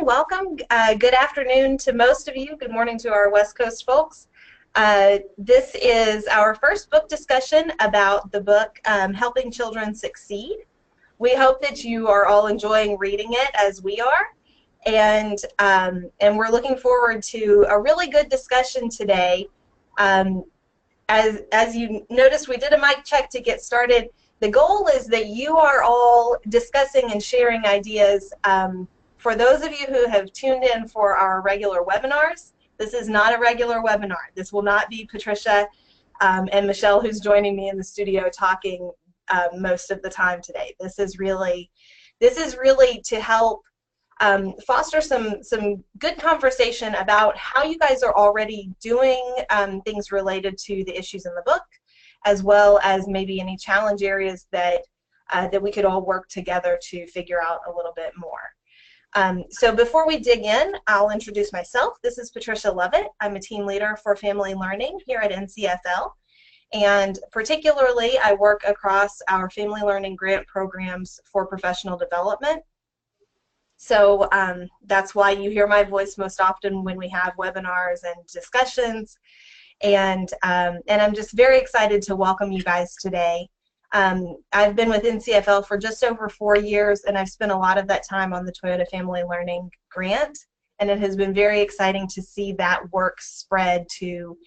welcome. Good afternoon to most of you. Good morning to our West Coast folks. This is our first book discussion about the book Helping Children Succeed. We hope that you are all enjoying reading it as we are, and we're looking forward to a really good discussion today. As you noticed, we did a mic check to get started. The goal is that you are all discussing and sharing ideas. For those of you who have tuned in for our regular webinars, this is not a regular webinar. This will not be Patricia and Michelle, who's joining me in the studio, talking most of the time today. This is really to help foster some good conversation about how you guys are already doing things related to the issues in the book, as well as maybe any challenge areas that we could all work together to figure out a little bit more. So before we dig in, I'll introduce myself. This is Patricia Lovett. I'm a team leader for Family Learning here at NCFL, and particularly I work across our Family Learning grant programs for professional development. So that's why you hear my voice most often when we have webinars and discussions, and I'm just very excited to welcome you guys today. I've been with NCFL for just over 4 years, and I've spent a lot of that time on the Toyota Family Learning grant, and it has been very exciting to see that work spread to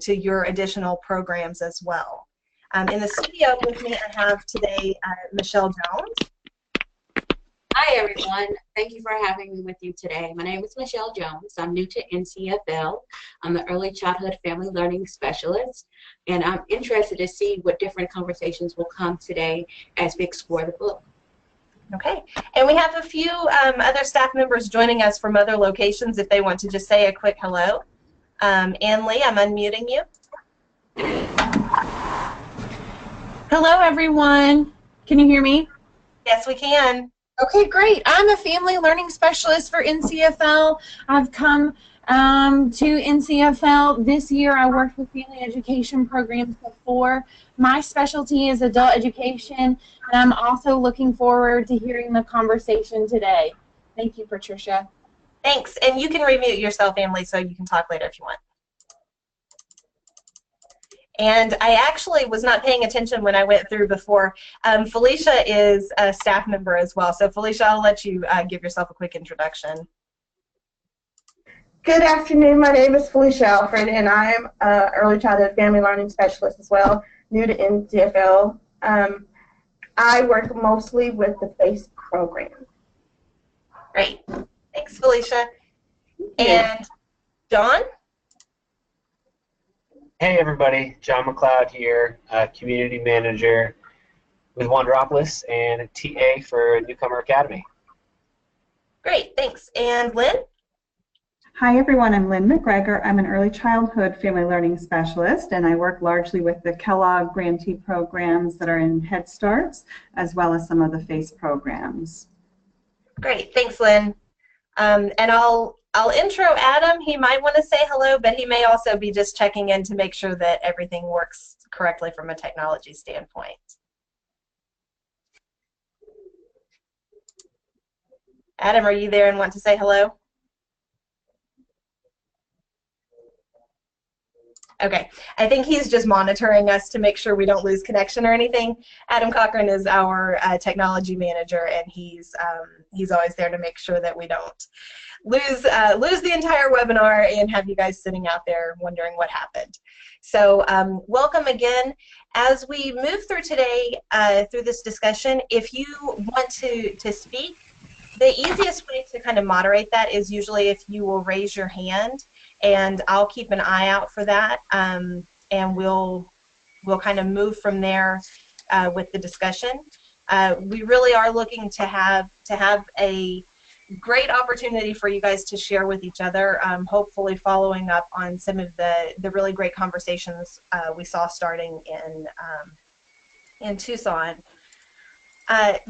your additional programs as well. In the studio with me, I have today Michelle Jones. Hi everyone, thank you for having me with you today. My name is Michelle Jones. I'm new to NCFL. I'm the Early Childhood Family Learning Specialist, and I'm interested to see what different conversations will come today as we explore the book. Okay, and we have a few other staff members joining us from other locations if they want to just say a quick hello. Ann Lee, I'm unmuting you. Hello everyone, can you hear me? Yes, we can. Okay, great. I'm a family learning specialist for NCFL. I've come to NCFL this year. I worked with family education programs before. My specialty is adult education, and I'm also looking forward to hearing the conversation today. Thank you, Patricia. Thanks, and you can remute yourself, Emily, so you can talk later if you want. And I actually was not paying attention when I went through before. Felicia is a staff member as well. So Felicia, I'll let you give yourself a quick introduction. Good afternoon. My name is Felicia Alfred, and I am an Early Childhood Family Learning Specialist as well, new to NCFL. I work mostly with the FACE program. Great. Thanks, Felicia. And John? Hey everybody, John McLeod here, Community Manager with Wanderopolis and TA for Newcomer Academy. Great, thanks. And Lynn? Hi everyone, I'm Lynn McGregor. I'm an Early Childhood Family Learning Specialist, and I work largely with the Kellogg grantee programs that are in Head Starts, as well as some of the FACE programs. Great, thanks Lynn. And I'll intro Adam. He might want to say hello, but he may also be just checking in to make sure that everything works correctly from a technology standpoint. Adam, are you there and want to say hello? Okay, I think he's just monitoring us to make sure we don't lose connection or anything. Adam Cochran is our technology manager, and he's always there to make sure that we don't lose the entire webinar and have you guys sitting out there wondering what happened. So welcome again. As we move through today, through this discussion, if you want to speak, the easiest way to kind of moderate that is usually if you will raise your hand, and I'll keep an eye out for that, and we'll kind of move from there with the discussion. We really are looking to have a great opportunity for you guys to share with each other, hopefully following up on some of the really great conversations we saw starting in Tucson.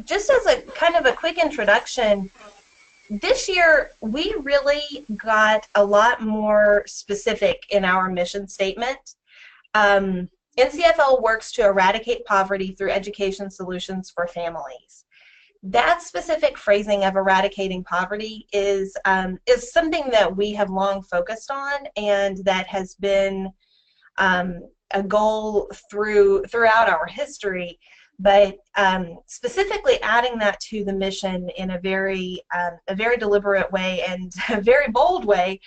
Just as a kind of a quick introduction, this year we really got a lot more specific in our mission statement. NCFL works to eradicate poverty through education solutions for families. that specific phrasing of eradicating poverty is something that we have long focused on, and that has been a goal throughout our history. But specifically adding that to the mission in a very deliberate way and a very bold way,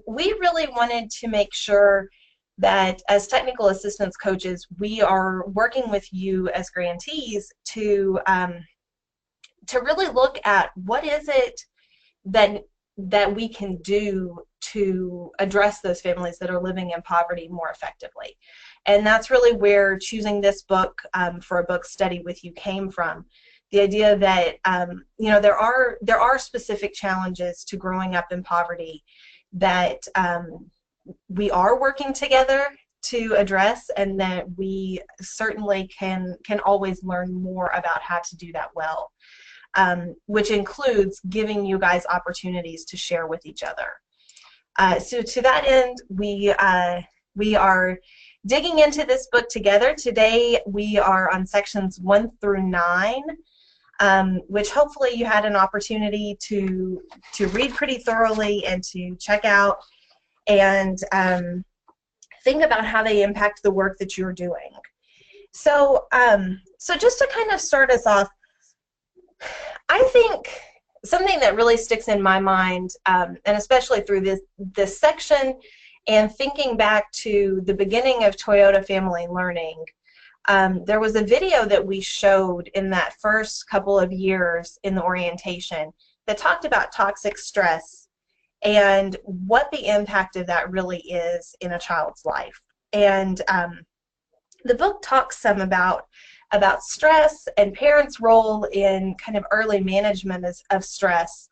we really wanted to make sure that as technical assistance coaches, we are working with you as grantees to really look at what is it that we can do to address those families that are living in poverty more effectively. And that's really where choosing this book for a book study with you came from. The idea that there are specific challenges to growing up in poverty that we are working together to address, and that we certainly can always learn more about how to do that well, which includes giving you guys opportunities to share with each other. So to that end, we are digging into this book together. Today we are on sections 1 through 9, which hopefully you had an opportunity to read pretty thoroughly and to check out and think about how they impact the work that you're doing. So, so just to kind of start us off, I think something that really sticks in my mind, and especially through this section, and thinking back to the beginning of Toyota Family Learning, there was a video that we showed in that first couple of years in the orientation that talked about toxic stress and what the impact of that really is in a child's life. And the book talks some about stress and parents' role in kind of early management of stress,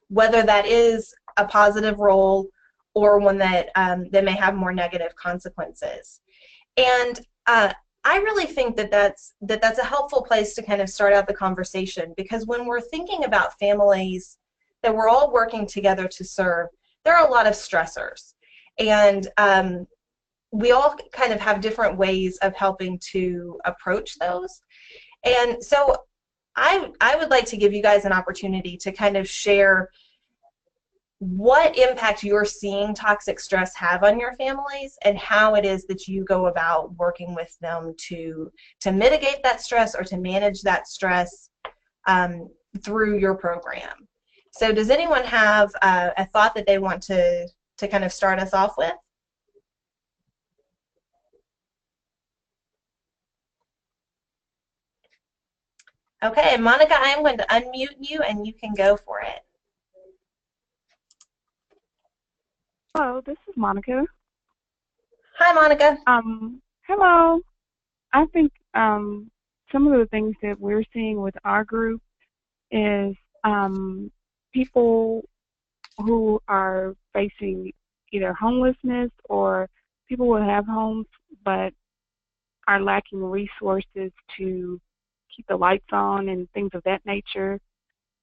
whether that is a positive role or one that may have more negative consequences. And I really think that that's a helpful place to kind of start out the conversation, because when we're thinking about families that we're all working together to serve, there are a lot of stressors. And we all kind of have different ways of helping to approach those. And so I would like to give you guys an opportunity to kind of share what impact you're seeing toxic stress have on your families, and how it is that you go about working with them to mitigate that stress or to manage that stress through your program. So does anyone have a thought that they want to kind of start us off with? Okay, Monica, I am going to unmute you and you can go for it. Hello, this is Monica. Hi, Monica. Hello. I think some of the things that we're seeing with our group is people who are facing either homelessness, or people who have homes but are lacking resources to keep the lights on and things of that nature.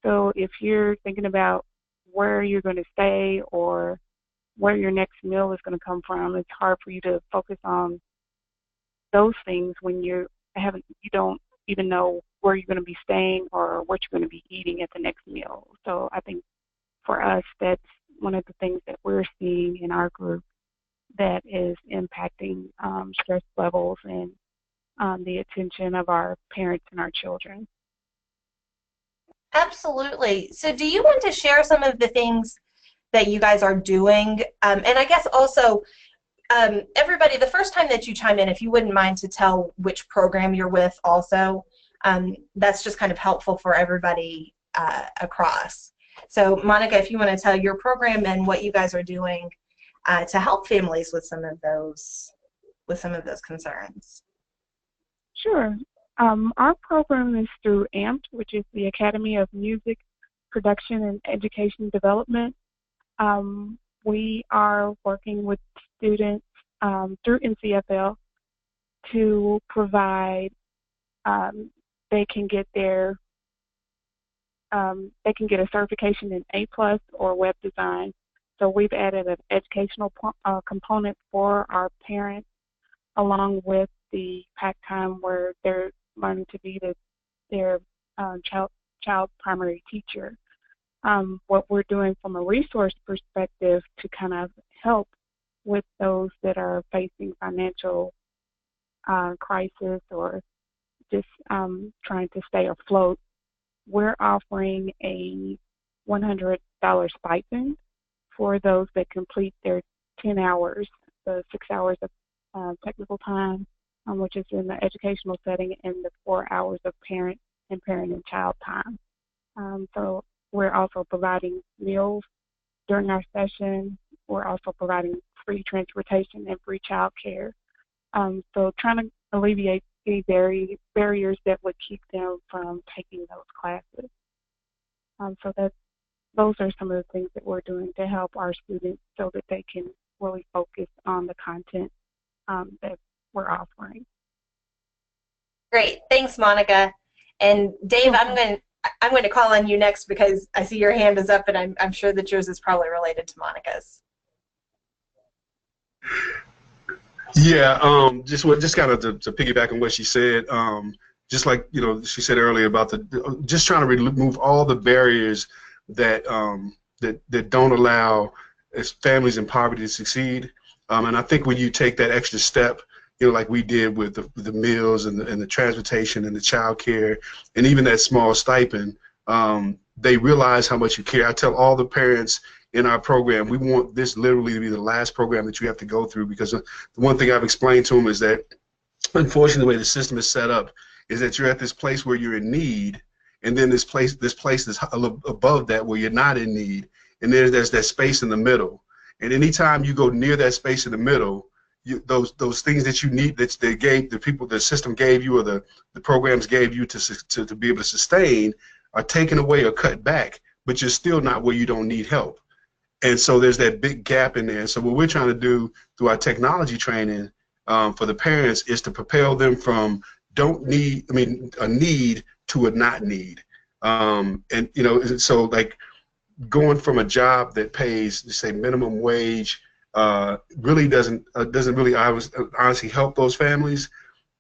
So if you're thinking about where you're going to stay or where your next meal is going to come from, it's hard for you to focus on those things when you don't even know where you're going to be staying or what you're going to be eating at the next meal. So I think for us, that's one of the things that we're seeing in our group that is impacting stress levels and the attention of our parents and our children. Absolutely. So do you want to share some of the things that you guys are doing? And I guess also, everybody, the first time that you chime in, if you wouldn't mind to tell which program you're with also, that's just kind of helpful for everybody across. So Monica, if you want to tell your program and what you guys are doing to help families with some of those concerns. Sure. Our program is through AMPed, which is the Academy of Music, Production, and Education Development. We are working with students through NCFL to provide, they can get a certification in A+ or web design. So we've added an educational component for our parents, along with the PAC time where they're learning to be their child's primary teacher. What we're doing from a resource perspective to kind of help with those that are facing financial crisis or just trying to stay afloat, we're offering a $100 stipend for those that complete their 10 hours, the 6 hours of technical time, which is in the educational setting, and the 4 hours of parent and child time. So we're also providing meals during our session. We're also providing free transportation and free child care. So trying to alleviate any barriers that would keep them from taking those classes. So those are some of the things that we're doing to help our students so that they can really focus on the content that we're offering. Great, thanks, Monica. And Dave, I'm going to call on you next because I see your hand is up, and I'm sure that yours is probably related to Monica's. Yeah, just kind of to piggyback on what she said, just like she said earlier about just trying to remove all the barriers that that don't allow families in poverty to succeed. And I think when you take that extra step, like we did with the meals and the transportation and the child care and even that small stipend, they realize how much you care. I tell all the parents in our program, we want this literally to be the last program that you have to go through, because the one thing I've explained to them is that, unfortunately, the way the system is set up is that you're at this place where you're in need, and then this place is above that where you're not in need, and there's that space in the middle. And anytime you go near that space in the middle, those things that you need, that they gave the system gave you, or the programs gave you to be able to sustain, are taken away or cut back, but you're still not where you don't need help. And so there's that big gap in there. So what we're trying to do through our technology training for the parents is to propel them from a need to a not need. And so like going from a job that pays, say, minimum wage really doesn't really honestly help those families,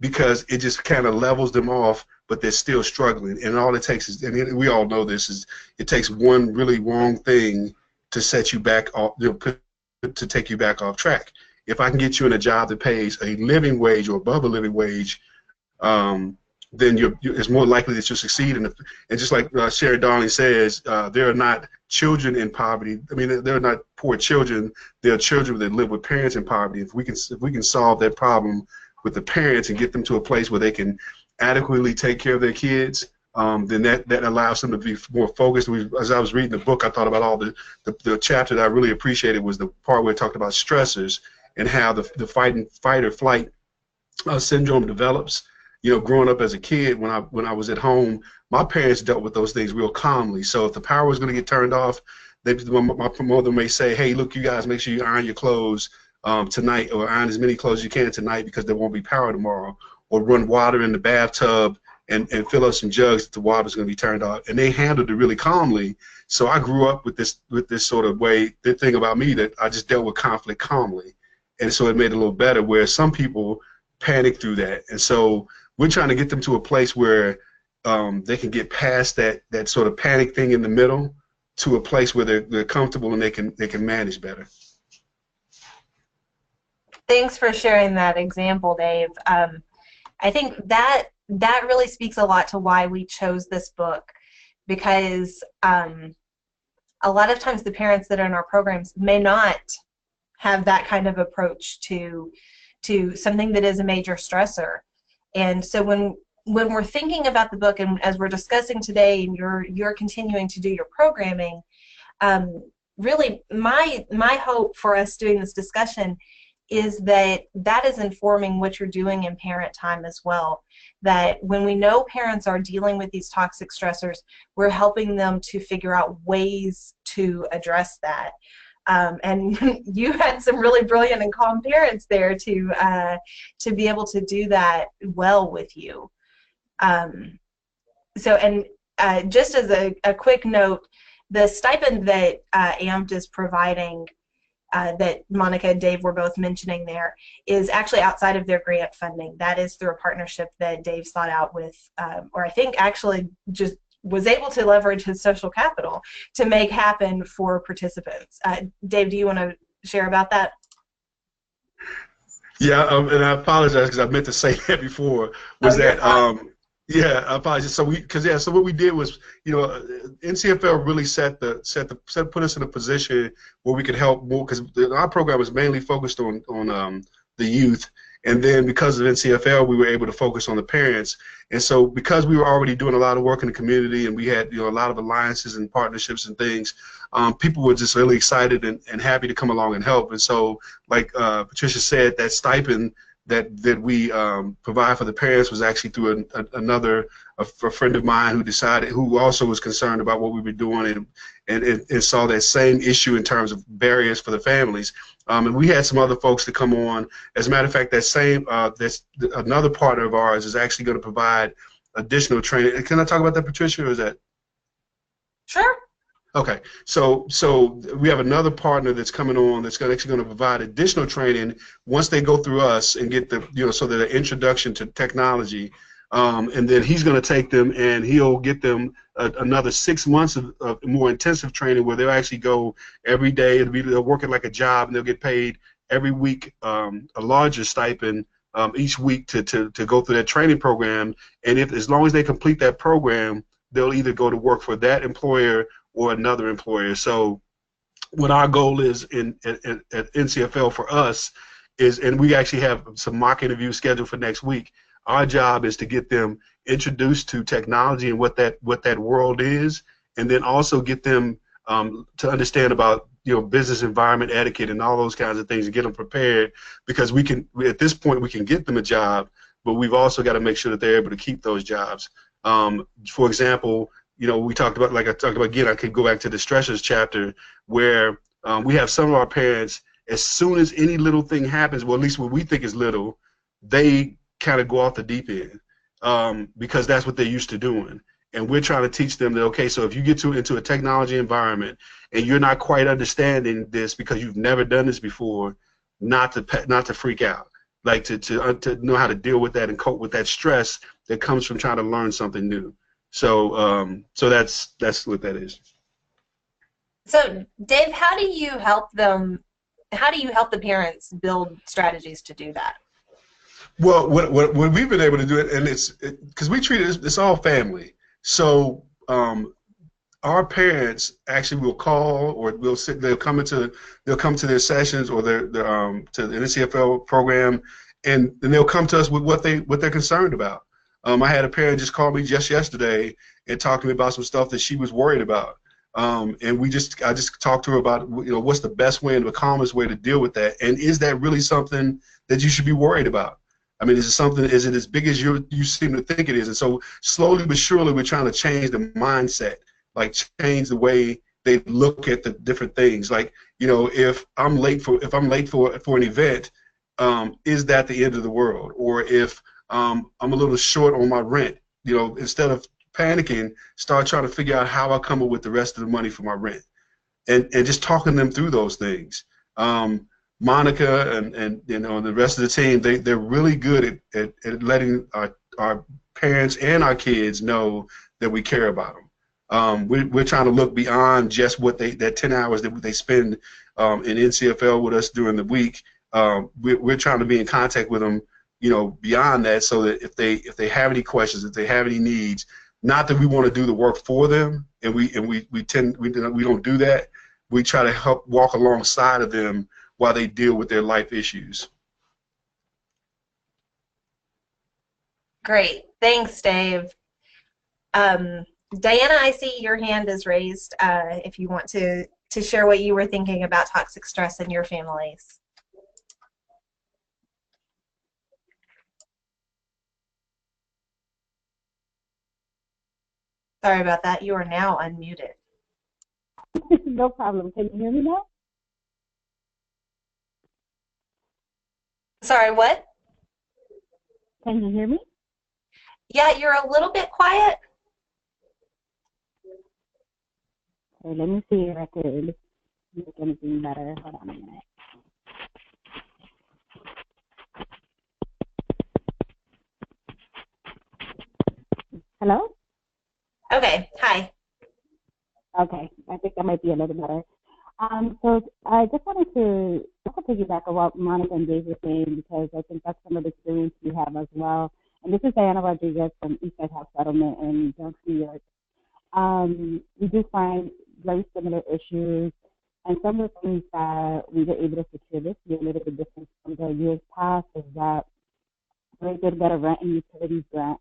because it just kind of levels them off, but they're still struggling. And all it takes is, and we all know this, is it takes one really wrong thing to set you back off, to take you back off track. If I can get you in a job that pays a living wage or above a living wage, then it's more likely that you'll succeed. And just like Sherry Darling says, there are not children in poverty. I mean, they're not poor children. There are children that live with parents in poverty. If we can solve that problem with the parents and get them to a place where they can adequately take care of their kids, then that allows them to be more focused. As I was reading the book, I thought about all the chapter that I really appreciated was the part where it talked about stressors and how the fight or flight syndrome develops. Growing up as a kid, when I was at home, my parents dealt with those things real calmly. So if the power was going to get turned off, my mother may say, "Hey, look, you guys, make sure you iron your clothes tonight, or iron as many clothes as you can tonight, because there won't be power tomorrow." Or run water in the bathtub and fill up some jugs that the water's going to be turned off. And they handled it really calmly. So I grew up with this sort of way. The thing about me, that I just dealt with conflict calmly, and so it made it a little better. Where some people panic through that, and so we're trying to get them to a place where they can get past that sort of panic thing in the middle to a place where they're comfortable and they can manage better. Thanks for sharing that example, Dave. I think that really speaks a lot to why we chose this book, because a lot of times the parents that are in our programs may not have that kind of approach to something that is a major stressor. And so when we're thinking about the book, and as we're discussing today, and you're continuing to do your programming, really my hope for us doing this discussion is that is informing what you're doing in parent time as well. That when we know parents are dealing with these toxic stressors, we're helping them to figure out ways to address that. And you had some really brilliant and calm parents there to be able to do that well with you. Just as a quick note, the stipend that AMPT is providing, that Monica and Dave were both mentioning there, is actually outside of their grant funding. That is through a partnership that Dave sought out with, or I think actually just was able to leverage his social capital to make happen for participants. Dave, do you want to share about that? Yeah, and I apologize because I meant to say that before. Was you're that fine. yeah? I apologize. So what we did was, NCFL really put us in a position where we could help more because our program was mainly focused on the youth, and then because of NCFL, we were able to focus on the parents. And so because we were already doing a lot of work in the community, and we had a lot of alliances and partnerships and things, people were just really excited and happy to come along and help. And so, like Patricia said, that stipend that we provide for the parents was actually through a friend of mine who also was concerned about what we were doing and saw that same issue in terms of barriers for the families. And we had some other folks to come on. As a matter of fact, another partner of ours is actually going to provide additional training. Can I talk about that, Patricia, or is that? Sure. Okay, so we have another partner that's coming on that's actually going to provide additional training once they go through us and get so that an introduction to technology, and then he's going to take them and he'll get them another 6 months of more intensive training where they'll actually go every day. They'll work it like a job, and they'll get paid every week a larger stipend each week to go through that training program. And as long as they complete that program, they'll either go to work for that employer or another employer. So what our goal is at NCFL for us is, and we actually have some mock interviews scheduled for next week, our job is to get them introduced to technology and what that world is, and then also get them to understand about business environment etiquette and all those kinds of things, and get them prepared, because at this point we can get them a job, but we've also got to make sure that they're able to keep those jobs. For example, we talked about, like I talked about again, I could go back to the stressors chapter where we have some of our parents, as soon as any little thing happens, well, at least what we think is little, they kind of go off the deep end because that's what they're used to doing. And we're trying to teach them that, okay, so if you get into a technology environment and you're not quite understanding this because you've never done this before, not to freak out, like to know how to deal with that and cope with that stress that comes from trying to learn something new. So that's what that is. So Dave, how do you help them? How do you help the parents build strategies to do that? Well, what we've been able to do it, and it's because we treat it's all family. So our parents actually will call, or they'll come to their sessions or their to the NCFL program, and they'll come to us with what they're concerned about. I had a parent just call me just yesterday and talk to me about some stuff that she was worried about, and I just talked to her about what's the best way and the calmest way to deal with that, and is that really something that you should be worried about? I mean, is it as big as you seem to think it is? And so slowly but surely we're trying to change the mindset, like change the way they look at the different things. Like, if I'm late for an event, is that the end of the world? Or if I'm a little short on my rent, instead of panicking, start trying to figure out how I come up with the rest of the money for my rent, and just talking them through those things. Monica and the rest of the team, they're really good at letting our parents and our kids know that we care about them. We're trying to look beyond just that 10 hours that they spend in NCFL with us during the week. We're trying to be in contact with them, beyond that, so that if they have any questions, if they have any needs, not that we want to do the work for them, and we don't do that. We try to help walk alongside of them while they deal with their life issues. Great, thanks, Dave. Diana, I see your hand is raised. If you want to share what you were thinking about toxic stress in your families. Sorry about that. You are now unmuted. No problem. Can you hear me now? Sorry, what? Can you hear me? Yeah, you're a little bit quiet. Okay, let me see if I could make anything better. Hold on a minute. Hello? Okay, hi. Okay, I think that might be a little better. So I just wanted to also piggyback on what Monica and Dave were saying because I think that's some of the experience we have as well. And this is Diana Rodriguez from Eastside House Settlement in Bronx, New York. We do find very similar issues, and some of the things that we were able to secure this year, a little bit different from the years past, is that we're able to get a rent and utilities grant.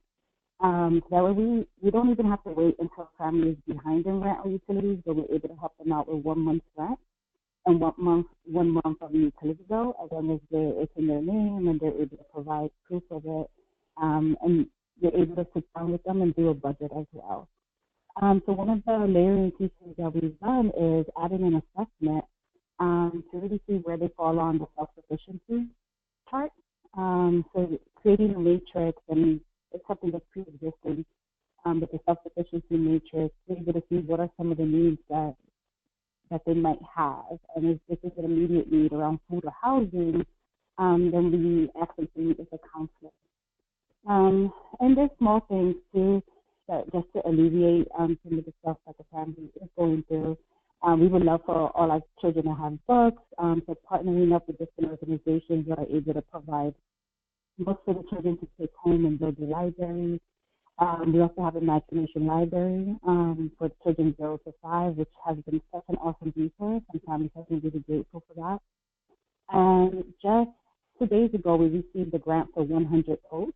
That way we don't even have to wait until a family is behind in rent or utilities, but we're able to help them out with 1 month's rent and 1 month of the utility bill, as long as it's in their name and they're able to provide proof of it. And you're able to sit down with them and do a budget as well. So one of the layering pieces that we've done is adding an assessment to really see where they fall on the self-sufficiency chart. So creating a matrix, and it's something that's pre-existing, with the self-sufficiency matrix, we're able to see what are some of the needs that they might have. And if this is an immediate need around food or housing, then we actually to meet with a counselor. And there's small things too, that just to alleviate some of the stuff that the family is going through. We would love for all our children to have books, so partnering up with different organizations that are able to provide books for the children to take home and build the library. We also have Imagination Library for children 0 to 5, which has been such an awesome resource, and families have been really grateful for that. And just 2 days ago, we received a grant for 100 posts,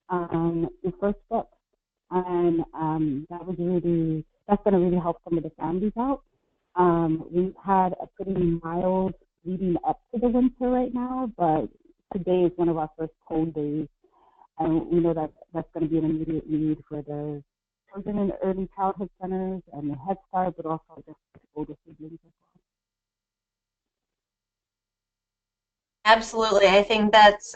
the first book. And that's going to really help some of the families out. We've had a pretty mild leading up to the winter right now, but today is one of our first cold days. And we know that that's going to be an immediate need for the children in the early childhood centers and the Head Start, but also just older siblings as well. Absolutely. I think that's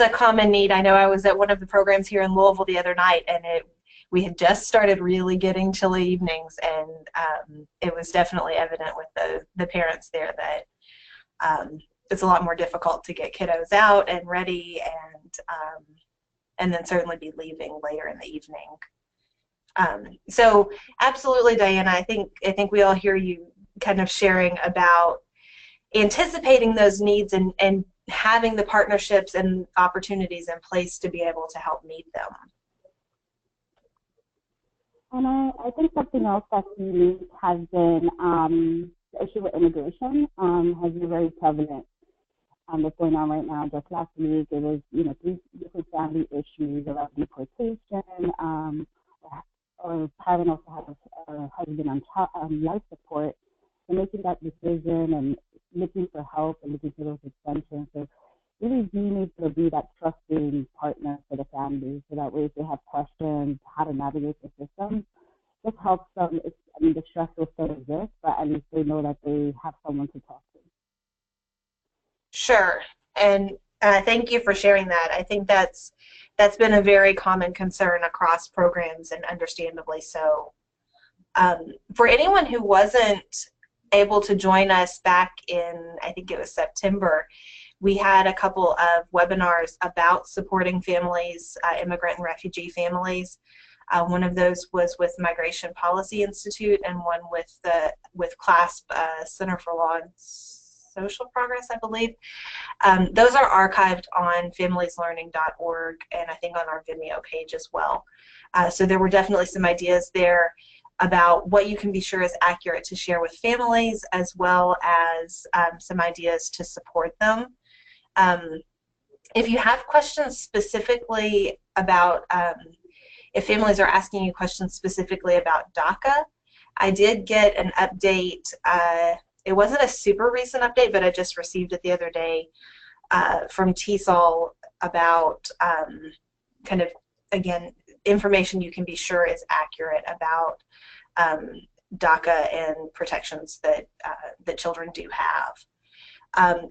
a common need. I know I was at one of the programs here in Louisville the other night, and we had just started really getting chilly evenings, and it was definitely evident with the parents there that it's a lot more difficult to get kiddos out and ready, and then certainly be leaving later in the evening. So absolutely, Diana, I think we all hear you kind of sharing about anticipating those needs and having the partnerships and opportunities in place to be able to help meet them. And I think something else that's unique has been the issue with immigration has been very prevalent. What's going on right now? Just last week, it was 3 different family issues around deportation, or parent also has a husband on life support, so making that decision and looking for help and looking for those extensions. So really being able to be that trusting partner for the family, so that way if they have questions how to navigate the system, this helps them. The stress will still exist, but at least they know that they have someone to talk to. Sure, and thank you for sharing that. I think that's been a very common concern across programs, and understandably so. For anyone who wasn't able to join us back in, I think it was September, we had a couple of webinars about supporting families, immigrant and refugee families. One of those was with Migration Policy Institute, and one with CLASP, Center for Law and Social Progress, I believe. Those are archived on familieslearning.org, and I think on our Vimeo page as well. So there were definitely some ideas there about what you can be sure is accurate to share with families, as well as some ideas to support them. If you have questions specifically about, if families are asking you questions specifically about DACA, I did get an update. It wasn't a super recent update, but I just received it the other day from TESOL about kind of, again, information you can be sure is accurate about DACA and protections that children do have.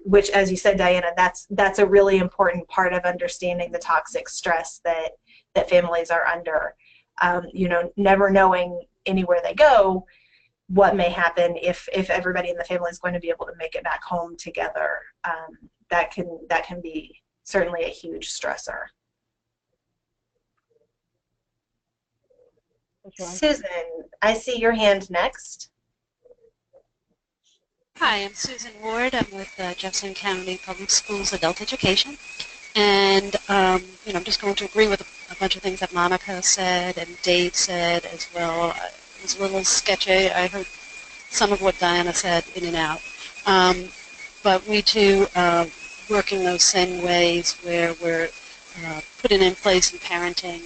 Which, as you said, Diana, that's a really important part of understanding the toxic stress that families are under. Never knowing anywhere they go what may happen if everybody in the family is going to be able to make it back home together. That can be certainly a huge stressor. Susan, I see your hand next. Hi, I'm Susan Ward. I'm with Jefferson County Public Schools Adult Education. And, I'm just going to agree with a bunch of things that Monica said and Dave said as well. It was a little sketchy. I heard some of what Diana said in and out. But we too work in those same ways where we're putting in place in parenting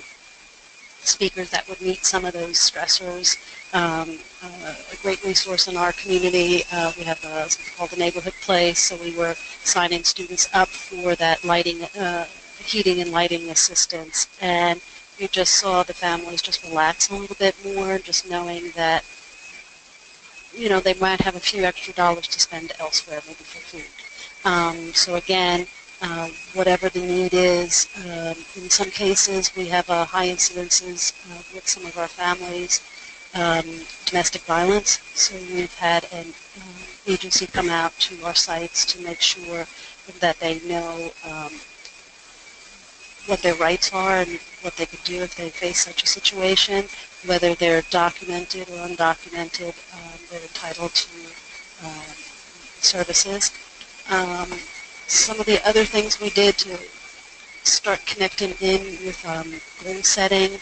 speakers that would meet some of those stressors. A great resource in our community, we have something called the Neighborhood Place, so we were signing students up for that lighting, heating and lighting assistance, and you just saw the families just relax a little bit more, just knowing that, they might have a few extra dollars to spend elsewhere, maybe for food. So again, whatever the need is. In some cases, we have high incidences with some of our families, domestic violence. So we've had an agency come out to our sites to make sure that they know what their rights are and what they could do if they face such a situation, whether they're documented or undocumented. They're entitled to services. Some of the other things we did to start connecting in with goal setting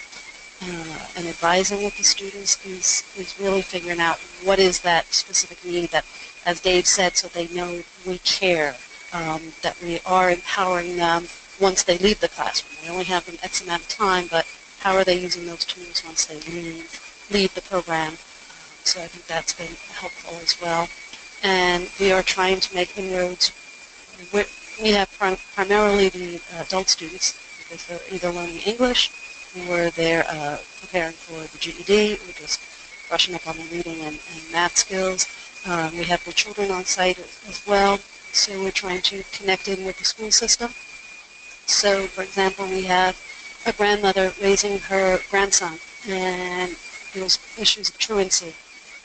and advising with the students is really figuring out what is that specific need that, as Dave said, so they know we care, that we are empowering them once they leave the classroom. We only have them X amount of time, but how are they using those tools once they leave the program? So I think that's been helpful as well. And we are trying to make inroads. We have primarily the adult students, because they're either learning English or they're preparing for the GED or just brushing up on their reading and math skills. We have the children on site as well, so we're trying to connect in with the school system. So, for example, we have a grandmother raising her grandson, and there's issues of truancy.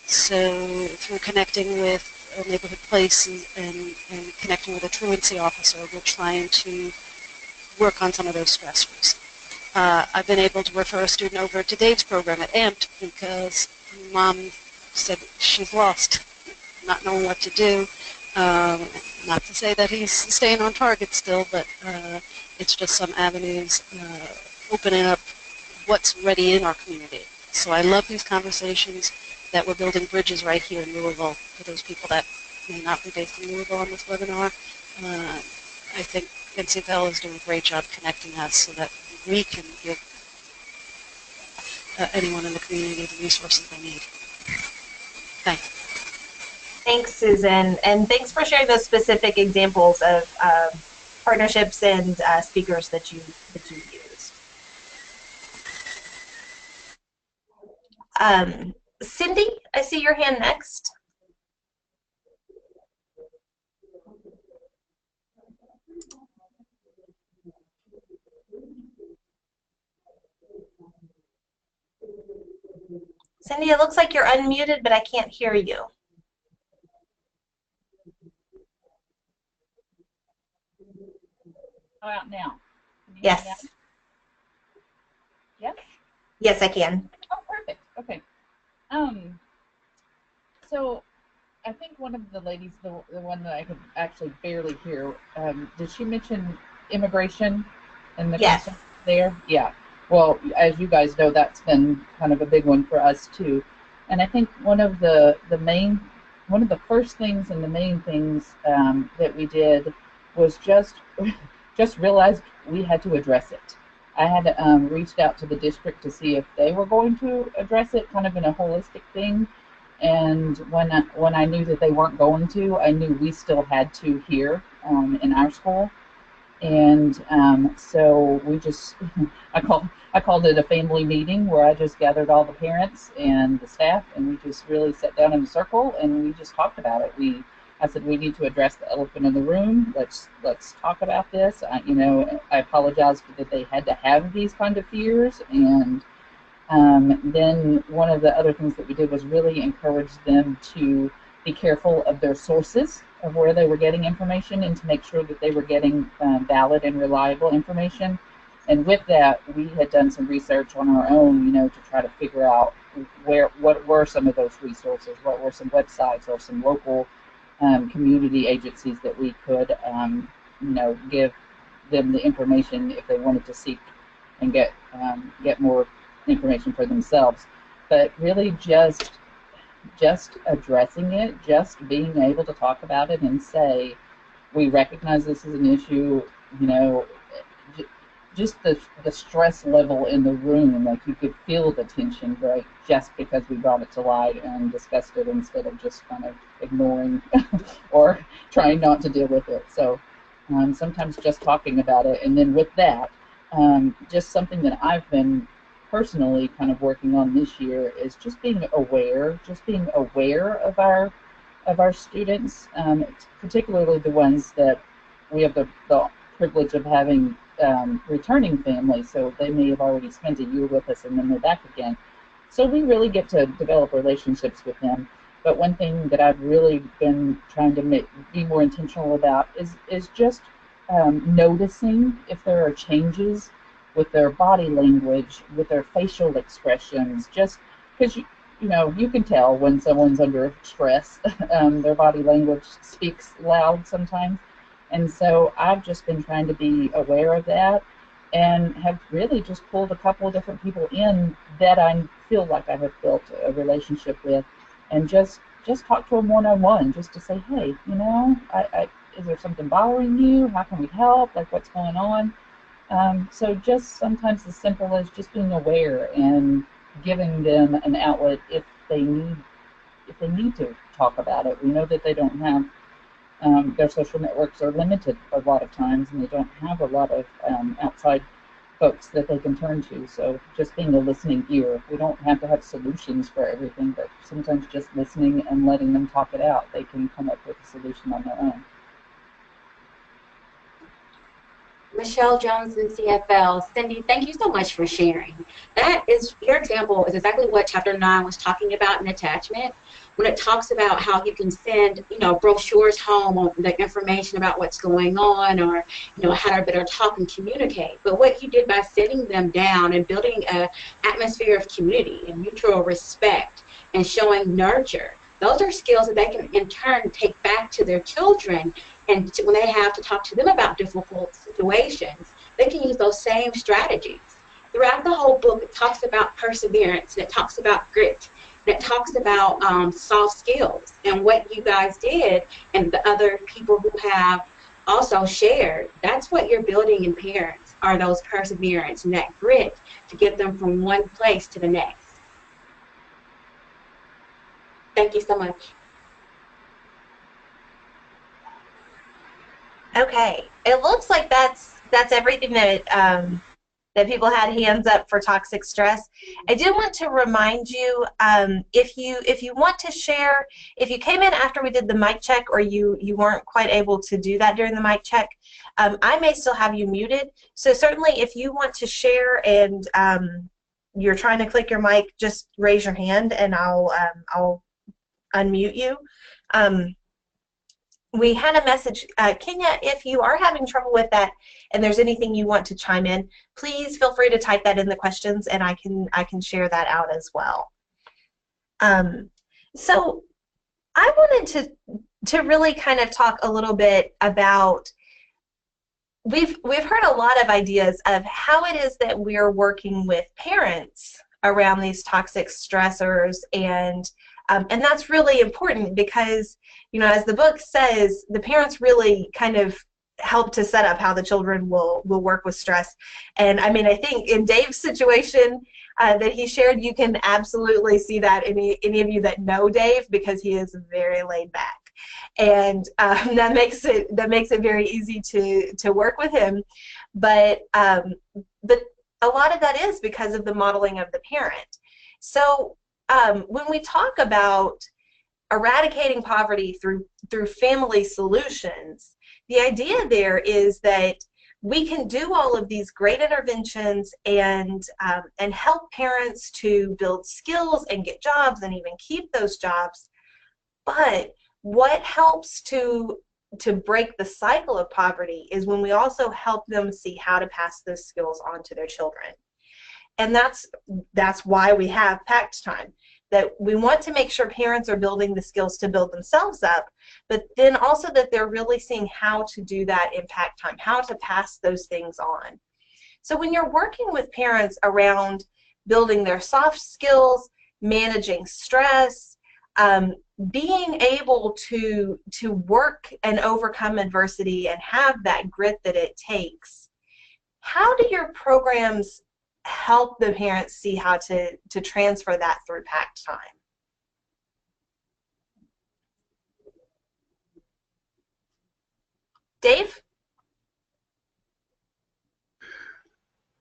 So through connecting with a neighborhood place and connecting with a truancy officer, we're trying to work on some of those stressors. I've been able to refer a student over to Dave's program at AMPT because mom said she's lost, not knowing what to do. Not to say that he's staying on target still, but it's just some avenues opening up what's ready in our community. So I love these conversations that we're building bridges right here in Louisville for those people that may not be based in Louisville on this webinar. I think NCFL is doing a great job connecting us so that we can give anyone in the community the resources they need. Thanks. Thanks, Susan, and thanks for sharing those specific examples of partnerships and speakers that you used. Cindy, I see your hand next. Cindy, it looks like you're unmuted, but I can't hear you. How about now? Yes. Now? Yes? Yes, I can. Oh, perfect. Okay. So I think one of the ladies, the one that I could actually barely hear, did she mention immigration and the yes. there? Yeah. Well, as you guys know, that's been kind of a big one for us too. And I think one of the first things and the main things that we did was just realized we had to address it. I had reached out to the district to see if they were going to address it kind of in a holistic thing. And when I knew that they weren't going to, I knew we still had to here in our school. And so we just, I called it a family meeting where I just gathered all the parents and the staff, and we just really sat down in a circle and we just talked about it. I said, we need to address the elephant in the room. Let's talk about this. I apologized that they had to have these kind of fears. And then one of the other things that we did was really encourage them to be careful of their sources of where they were getting information and to make sure that they were getting valid and reliable information. And with that, we had done some research on our own, you know, to try to figure out what were some of those resources, what were some websites or some local community agencies that we could, you know, give them the information if they wanted to seek and get more information for themselves. But really just addressing it, just being able to talk about it and say, we recognize this is an issue, you know, just the stress level in the room, like you could feel the tension, right, just because we brought it to light and discussed it instead of just kind of ignoring or trying not to deal with it. So sometimes just talking about it, and then with that, just something that I've been personally kind of working on this year is just being aware of our students, particularly the ones that we have the privilege of having returning families, so they may have already spent a year with us and then they're back again. So we really get to develop relationships with them. But one thing that I've really been trying to be more intentional about is just noticing if there are changes with their body language, with their facial expressions, just because you know, you can tell when someone's under stress. Their body language speaks loud sometimes. And so I've just been trying to be aware of that and have really just pulled a couple of different people in that I feel like I have built a relationship with, and just talk to them one-on-one, just to say, hey, you know, is there something bothering you? How can we help? Like, what's going on? So just sometimes as simple as just being aware and giving them an outlet if they need to talk about it. We know that they don't have their social networks are limited a lot of times, and they don't have a lot of outside folks that they can turn to. So just being a listening ear. We don't have to have solutions for everything, but sometimes just listening and letting them talk it out, they can come up with a solution on their own. Michelle Jones in CFL. Cindy, thank you so much for sharing. Your example is exactly what Chapter 9 was talking about in attachment, when it talks about how you can send, you know, brochures home on the information about what's going on, or, you know, how to better talk and communicate. But what you did by sitting them down and building an atmosphere of community and mutual respect and showing nurture, those are skills that they can in turn take back to their children, and when they have to talk to them about difficult situations, they can use those same strategies. Throughout the whole book, it talks about perseverance, and it talks about grit, and it talks about soft skills. And what you guys did, and the other people who have also shared, that's what you're building in parents, are those perseverance and that grit to get them from one place to the next. Thank you so much. Okay, it looks like that's everything that that people had hands up for toxic stress. I do want to remind you, if you want to share, if you came in after we did the mic check, or you weren't quite able to do that during the mic check, I may still have you muted. So certainly, if you want to share and you're trying to click your mic, just raise your hand and I'll unmute you. We had a message, Kenya, if you are having trouble with that and there's anything you want to chime in, please feel free to type that in the questions and I can share that out as well. So I wanted to really kind of talk a little bit about, we've heard a lot of ideas of how it is that we're working with parents around these toxic stressors, and that's really important because, you know, as the book says, the parents really kind of help to set up how the children will work with stress. And I mean, I think in Dave's situation that he shared, you can absolutely see that any of you that know Dave, because he is very laid back, and that makes it very easy to work with him. But a lot of that is because of the modeling of the parent. So when we talk about eradicating poverty through family solutions, the idea there is that we can do all of these great interventions and help parents to build skills and get jobs and even keep those jobs. But what helps to to break the cycle of poverty is when we also help them see how to pass those skills on to their children. And that's why we have PACT time, that we want to make sure parents are building the skills to build themselves up, but then also that they're really seeing how to do that in PACT time, how to pass those things on. So when you're working with parents around building their soft skills, managing stress, being able to work and overcome adversity and have that grit that it takes, how do your programs help the parents see how to transfer that through PACT time? Dave?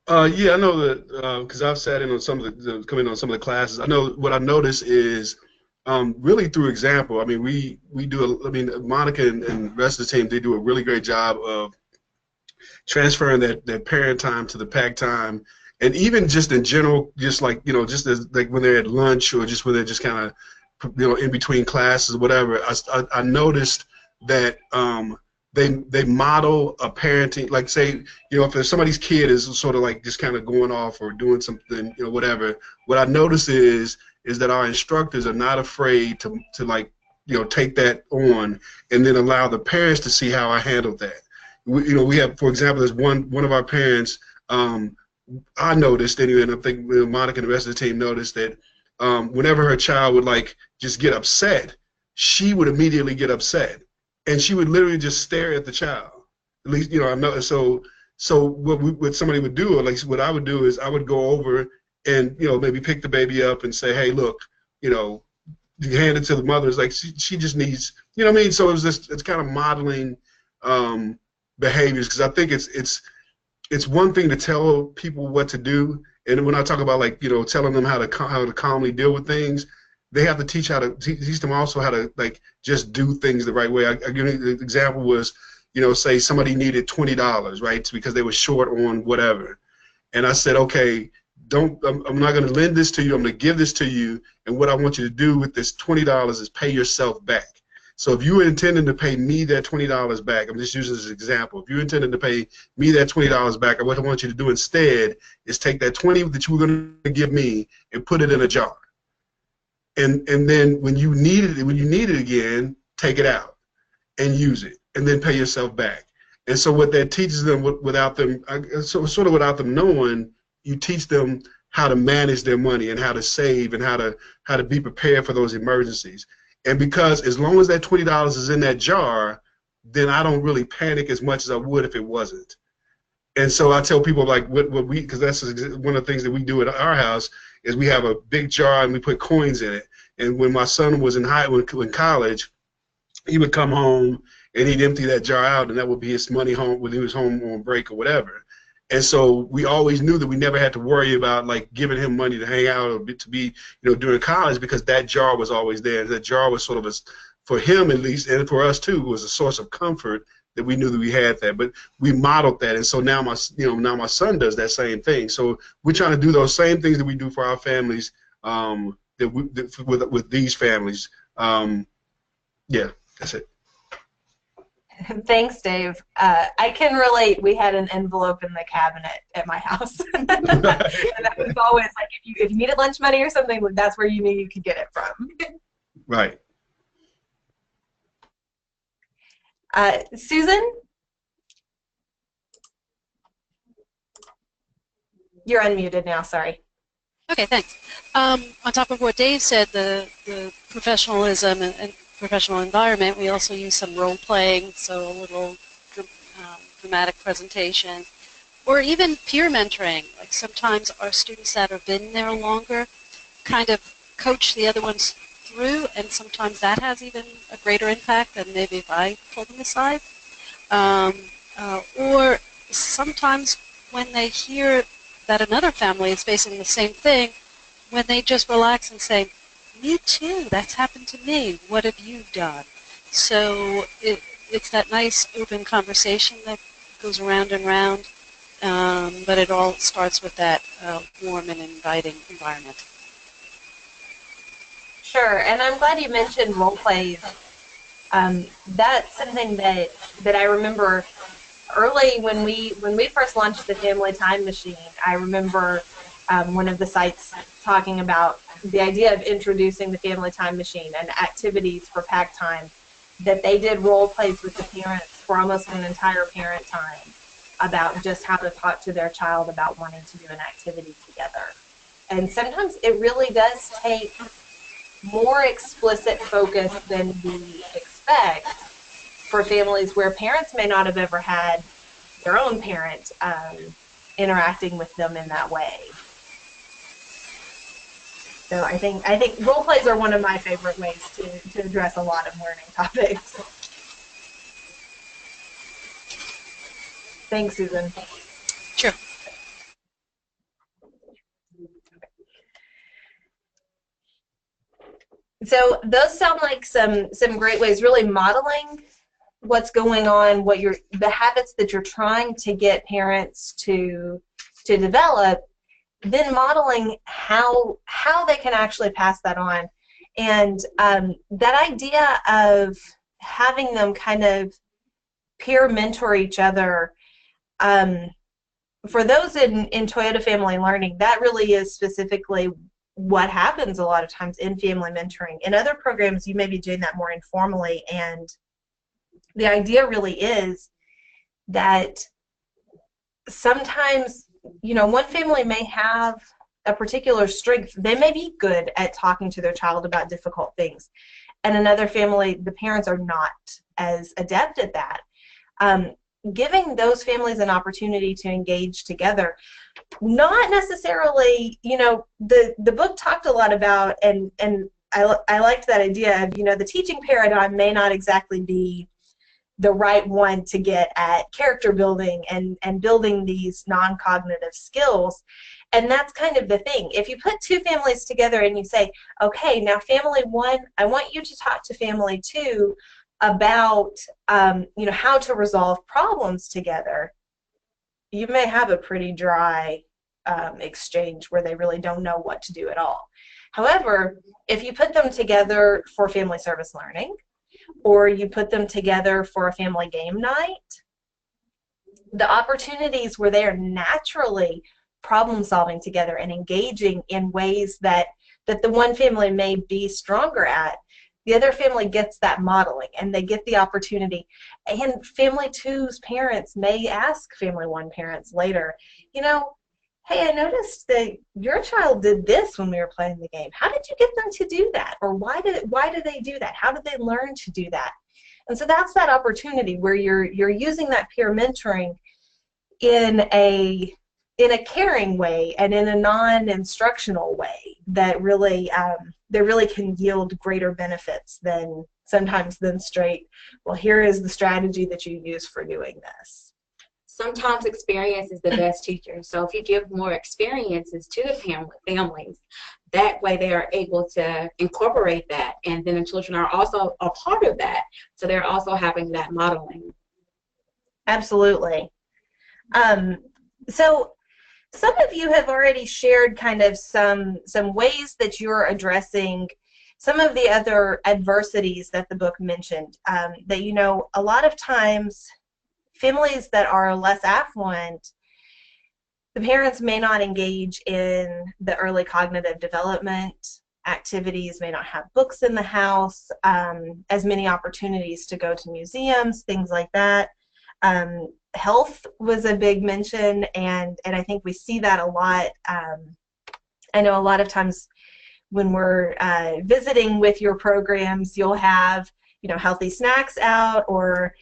Yeah, I know that because I've sat in on some of come in on some of the classes. I know what I notice is really through example. I mean, we do. I mean, Monica and the rest of the team, they do a really great job of transferring that parent time to the PACT time, and even just in general, just like just as like when they're at lunch or just when they're just kind of in between classes or whatever. I noticed that. They model a parenting, like say, if there's somebody's kid is sort of like just kind of going off or doing something, whatever. What I notice is that our instructors are not afraid to like, take that on and then allow the parents to see how I handled that. We have, for example, there's one of our parents. I noticed anyway, and I think Monica and the rest of the team noticed that whenever her child would like just get upset, she would immediately get upset. And she would literally just stare at the child. At least, I know. So what somebody would do, or like what I would do, is I would go over and maybe pick the baby up and say, hey, look, you hand it to the mother. It's like she just needs, what I mean. So it's kind of modeling behaviors, because I think it's one thing to tell people what to do, and when I talk about like telling them how to calmly deal with things. They have to teach them also how to like just do things the right way. I give you the example was, say somebody needed $20, right? Because they were short on whatever. And I said, okay, I'm not going to lend this to you. I'm going to give this to you. And what I want you to do with this $20 is pay yourself back. So if you were intending to pay me that $20 back, I'm just using this as an example. If you intended to pay me that $20 back, what I want you to do instead is take that $20 that you were going to give me and put it in a jar. And then when you need it again, take it out and use it, and then pay yourself back. And so what that teaches them, without them knowing, you teach them how to manage their money and how to save and how to be prepared for those emergencies. And because as long as that $20 is in that jar, then I don't really panic as much as I would if it wasn't. And so I tell people like because that's one of the things that we do at our house is we have a big jar and we put coins in it. And when my son was in college, he would come home and he'd empty that jar out, and that would be his money home when he was home on break or whatever. And so we always knew that we never had to worry about like giving him money to hang out or to be during college, because that jar was always there. That jar was sort of for him at least, and for us too, was a source of comfort that we knew that we had that. But we modeled that, and so now my son does that same thing. So we're trying to do those same things that we do for our families with these families. Yeah, that's it. Thanks, Dave. I can relate. We had an envelope in the cabinet at my house. And that was always like, if you needed lunch money or something, that's where you knew you could get it from. Right. Susan? You're unmuted now, sorry. Okay, thanks. On top of what Dave said, the professionalism and professional environment, we also use some role playing, so a little dramatic presentation, or even peer mentoring. Like sometimes our students that have been there longer kind of coach the other ones through, and sometimes that has even a greater impact than maybe if I pull them aside. Or sometimes when they hear that another family is facing the same thing, when they just relax and say, me too, that's happened to me, what have you done? So it's that nice open conversation that goes around and round, but it all starts with that warm and inviting environment. Sure, and I'm glad you mentioned role plays. That's something that I remember early when we first launched the Family Time Machine. I remember one of the sites talking about the idea of introducing the Family Time Machine and activities for pack time, that they did role plays with the parents for almost an entire parent time about just how to talk to their child about wanting to do an activity together. And sometimes it really does take more explicit focus than we expect for families where parents may not have ever had their own parent interacting with them in that way. So I think role plays are one of my favorite ways to address a lot of learning topics. Thanks, Susan. Sure. So those sound like some great ways, really modeling what's going on, the habits that you're trying to get parents to develop, then modeling how they can actually pass that on. And that idea of having them kind of peer mentor each other, for those in Toyota Family Learning, that really is specifically what happens a lot of times in family mentoring. In other programs, you may be doing that more informally, and the idea really is that sometimes, one family may have a particular strength. They may be good at talking to their child about difficult things, and another family, the parents are not as adept at that. Giving those families an opportunity to engage together, not necessarily, the book talked a lot about, and I liked that idea of, the teaching paradigm may not exactly be the right one to get at character building and building these non-cognitive skills. And that's kind of the thing. If you put two families together and you say, okay, now family one, I want you to talk to family two about how to resolve problems together, you may have a pretty dry exchange where they really don't know what to do at all. However, if you put them together for family service learning, or you put them together for a family game night, the opportunities where they are naturally problem solving together and engaging in ways that the one family may be stronger at, the other family gets that modeling, and they get the opportunity. And family two's parents may ask family one parents later, hey, I noticed that your child did this when we were playing the game. How did you get them to do that? Or why did they do that? How did they learn to do that? And so that's that opportunity where you're using that peer mentoring in a caring way and in a non-instructional way that really can yield greater benefits than straight, well, here is the strategy that you use for doing this. Sometimes experience is the best teacher. So if you give more experiences to the families, that way they are able to incorporate that, and then the children are also a part of that. So they're also having that modeling. Absolutely. So some of you have already shared kind of some ways that you're addressing some of the other adversities that the book mentioned. That a lot of times families that are less affluent, the parents may not engage in the early cognitive development activities, may not have books in the house, as many opportunities to go to museums, things like that. Health was a big mention, and I think we see that a lot. I know a lot of times when we're visiting with your programs, you'll have healthy snacks out, or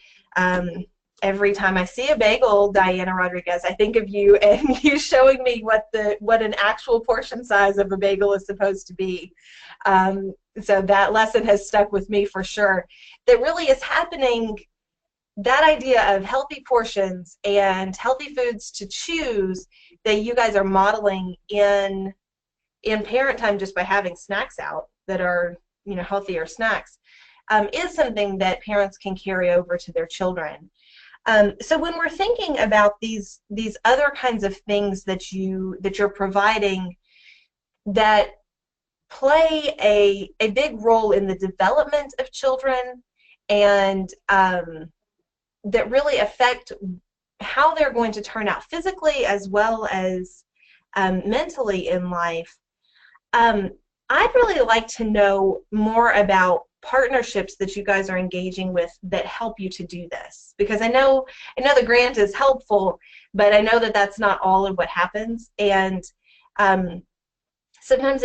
every time I see a bagel, Diana Rodriguez, I think of you and you showing me what an actual portion size of a bagel is supposed to be. So that lesson has stuck with me for sure. That really is happening. That idea of healthy portions and healthy foods to choose that you guys are modeling in parent time just by having snacks out that are healthier snacks is something that parents can carry over to their children. So when we're thinking about these other kinds of things that you're providing that play a big role in the development of children and that really affect how they're going to turn out physically as well as mentally in life. I'd really like to know more about partnerships that you guys are engaging with that help you to do this, because I know the grant is helpful, but I know that that's not all of what happens, and sometimes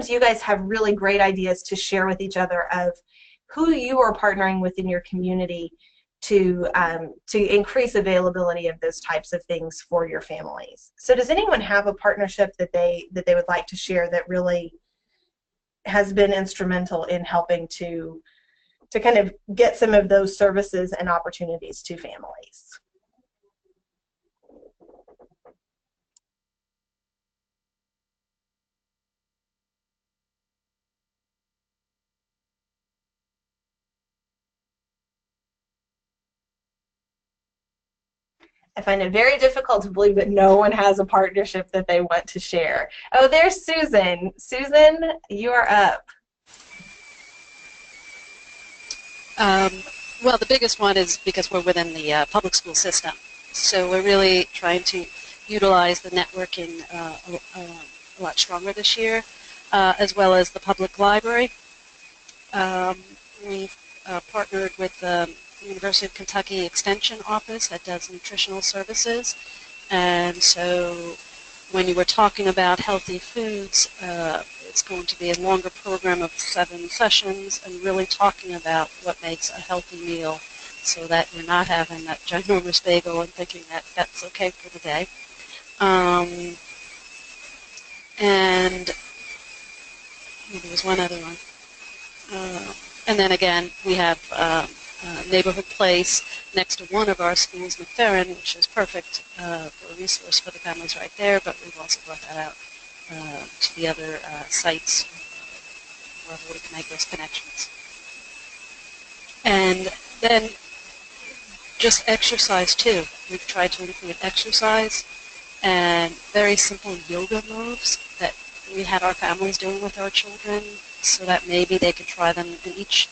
you guys have really great ideas to share with each other of who you are partnering with in your community to increase availability of those types of things for your families. So does anyone have a partnership that they would like to share that really has been instrumental in helping to kind of get some of those services and opportunities to families? I find it very difficult to believe that no one has a partnership that they want to share. Oh, there's Susan. Susan, you are up. Well, the biggest one is because we're within the public school system. So we're really trying to utilize the networking a lot stronger this year, as well as the public library. We've partnered with the University of Kentucky Extension Office that does nutritional services. And so when you were talking about healthy foods, it's going to be a longer program of 7 sessions and really talking about what makes a healthy meal so that you're not having that ginormous bagel and thinking that that's okay for the day. And there was one other one. And then again, we have Neighborhood Place next to one of our schools, McFerrin, which is perfect for a resource for the families right there, but we've also brought that out to the other sites wherever we can make those connections. And then just exercise too. We've tried to include exercise and very simple yoga moves that we had our families doing with our children so that maybe they could try them. And each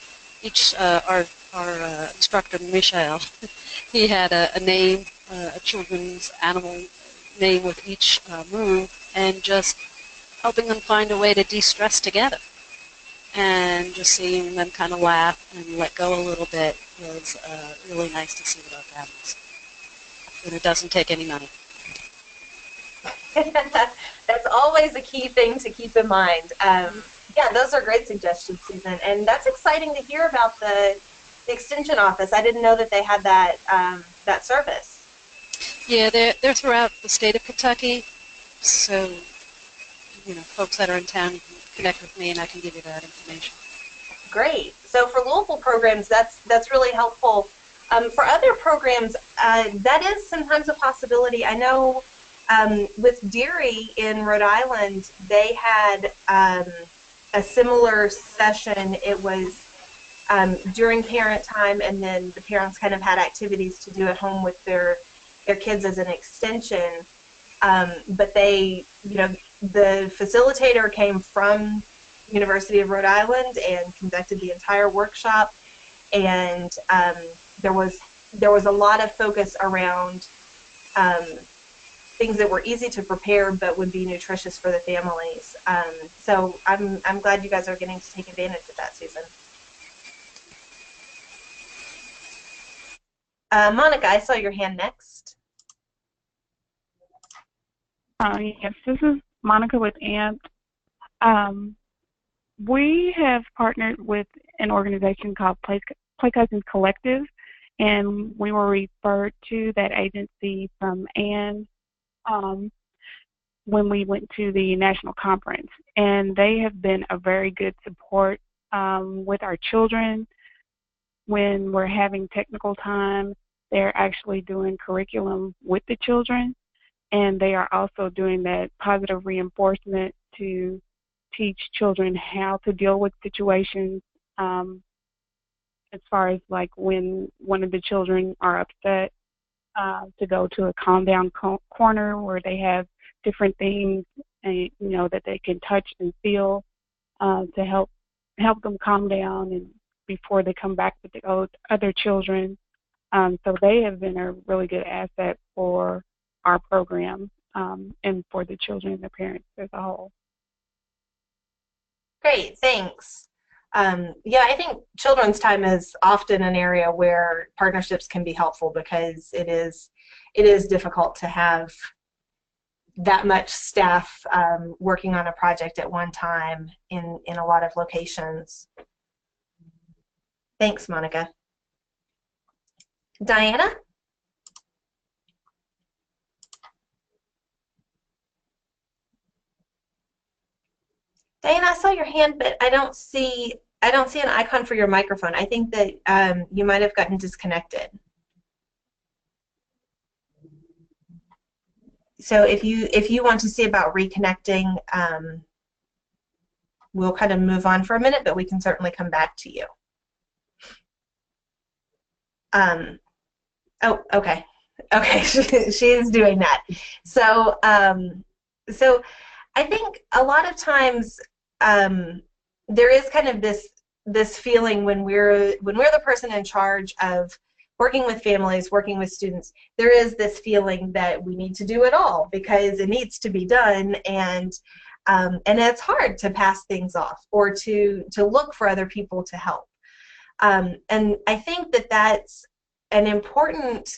our instructor, Michel, he had a name, a children's animal name with each move, and just helping them find a way to de-stress together. And just seeing them kind of laugh and let go a little bit was really nice to see with our families. And it doesn't take any money. That's always a key thing to keep in mind. Yeah, those are great suggestions, Susan. And that's exciting to hear about the Extension Office. I didn't know that they had that that service. Yeah, they're throughout the state of Kentucky. So, you know, folks that are in town, you can connect with me and I can give you that information. Great. So for Louisville programs, that's really helpful. For other programs, that is sometimes a possibility. I know with Deary in Rhode Island, they had a similar session. It was during parent time, and then the parents kind of had activities to do at home with their kids as an extension. But they, you know, the facilitator came from University of Rhode Island and conducted the entire workshop, and there was a lot of focus around things that were easy to prepare but would be nutritious for the families. So I'm glad you guys are getting to take advantage of that, Susan. Monica, I saw your hand next. Yes, this is Monica with AMP. We have partnered with an organization called Play Cousins Collective, and we were referred to that agency from Ann when we went to the national conference. And they have been a very good support with our children. When we're having technical time, they're actually doing curriculum with the children, and they are also doing that positive reinforcement to teach children how to deal with situations, as far as like when one of the children are upset, to go to a calm down corner where they have different things, you know, that they can touch and feel to help them calm down and before they come back with the other children. So they have been a really good asset for our program and for the children and the parents as a whole. Great, thanks. Yeah, I think children's time is often an area where partnerships can be helpful because it is difficult to have that much staff working on a project at one time in a lot of locations. Thanks, Monica. Diana? Diana, I saw your hand, but I don't see an icon for your microphone. I think that you might have gotten disconnected. So if you want to see about reconnecting, we'll kind of move on for a minute, but we can certainly come back to you. Oh, okay. Okay, she is doing that. So, so I think a lot of times there is kind of this feeling when we're the person in charge of working with families, working with students, there is this feeling that we need to do it all because it needs to be done, and it's hard to pass things off or to look for other people to help. And I think that that's an important,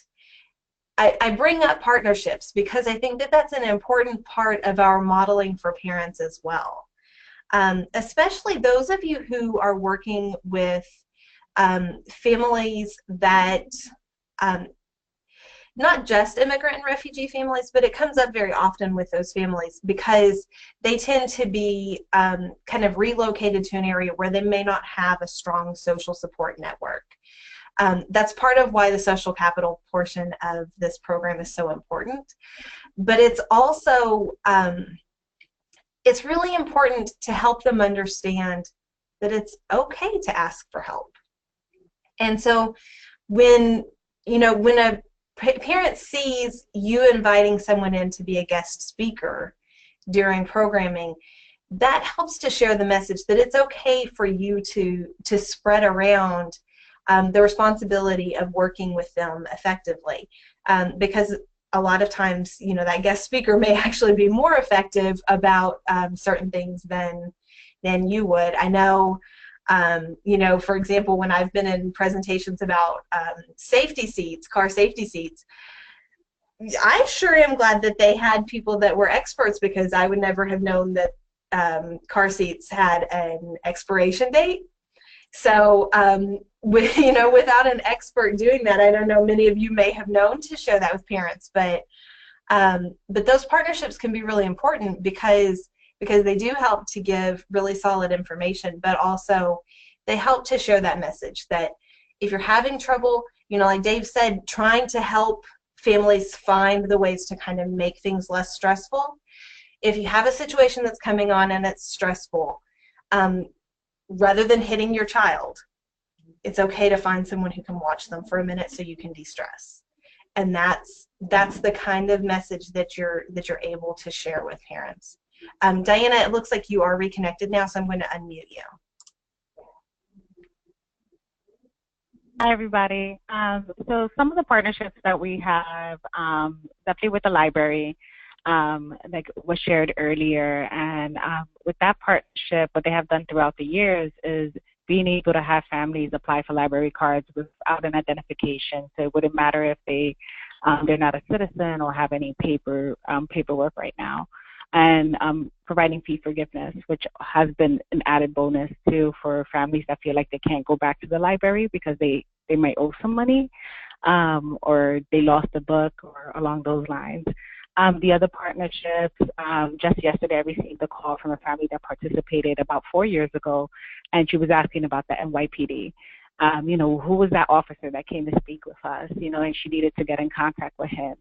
I bring up partnerships because I think that that's an important part of our modeling for parents as well. Especially those of you who are working with families that, not just immigrant and refugee families, but it comes up very often with those families because they tend to be kind of relocated to an area where they may not have a strong social support network. That's part of why the social capital portion of this program is so important. But it's also, it's really important to help them understand that it's okay to ask for help. And so when a parent sees you inviting someone in to be a guest speaker during programming, that helps to share the message that it's okay for you to spread around the responsibility of working with them effectively, because a lot of times, that guest speaker may actually be more effective about certain things than you would. I know, for example, when I've been in presentations about safety seats, car safety seats, I sure am glad that they had people that were experts because I would never have known that car seats had an expiration date. So, without an expert doing that, I don't know, many of you may have known to share that with parents, but those partnerships can be really important because they do help to give really solid information, but also they help to share that message that if you're having trouble, like Dave said, trying to help families find the ways to kind of make things less stressful. If you have a situation that's coming on and it's stressful, rather than hitting your child, it's okay to find someone who can watch them for a minute so you can de-stress. And that's the kind of message that you're able to share with parents. Diana, it looks like you are reconnected now, so I'm going to unmute you. Hi, everybody. So some of the partnerships that we have, definitely with the library, like was shared earlier, and with that partnership, what they have done throughout the years is being able to have families apply for library cards without an identification. So it wouldn't matter if they're not a citizen or have any paperwork right now. And providing fee forgiveness, which has been an added bonus too for families that feel like they can't go back to the library because they might owe some money or they lost a book or along those lines. The other partnerships, just yesterday I received a call from a family that participated about 4 years ago, and she was asking about the NYPD. Who was that officer that came to speak with us, and she needed to get in contact with him.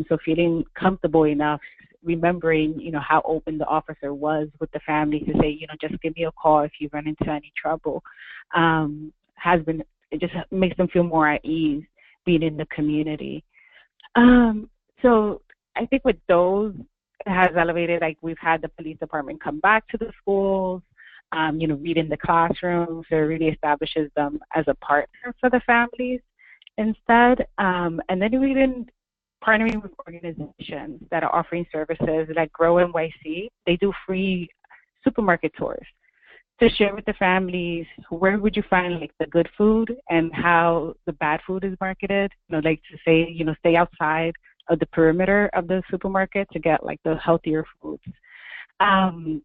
So feeling comfortable enough, remembering, how open the officer was with the family to say, just give me a call if you run into any trouble, it just makes them feel more at ease being in the community. So I think with those, it has elevated, like we've had the police department come back to the schools, read in the classroom. So it really establishes them as a partner for the families instead. And then we've been partnering with organizations that are offering services like Grow NYC. They do free supermarket tours to share with the families where would you find like the good food and how the bad food is marketed. Like to say, stay outside of the perimeter of the supermarket to get like the healthier foods. And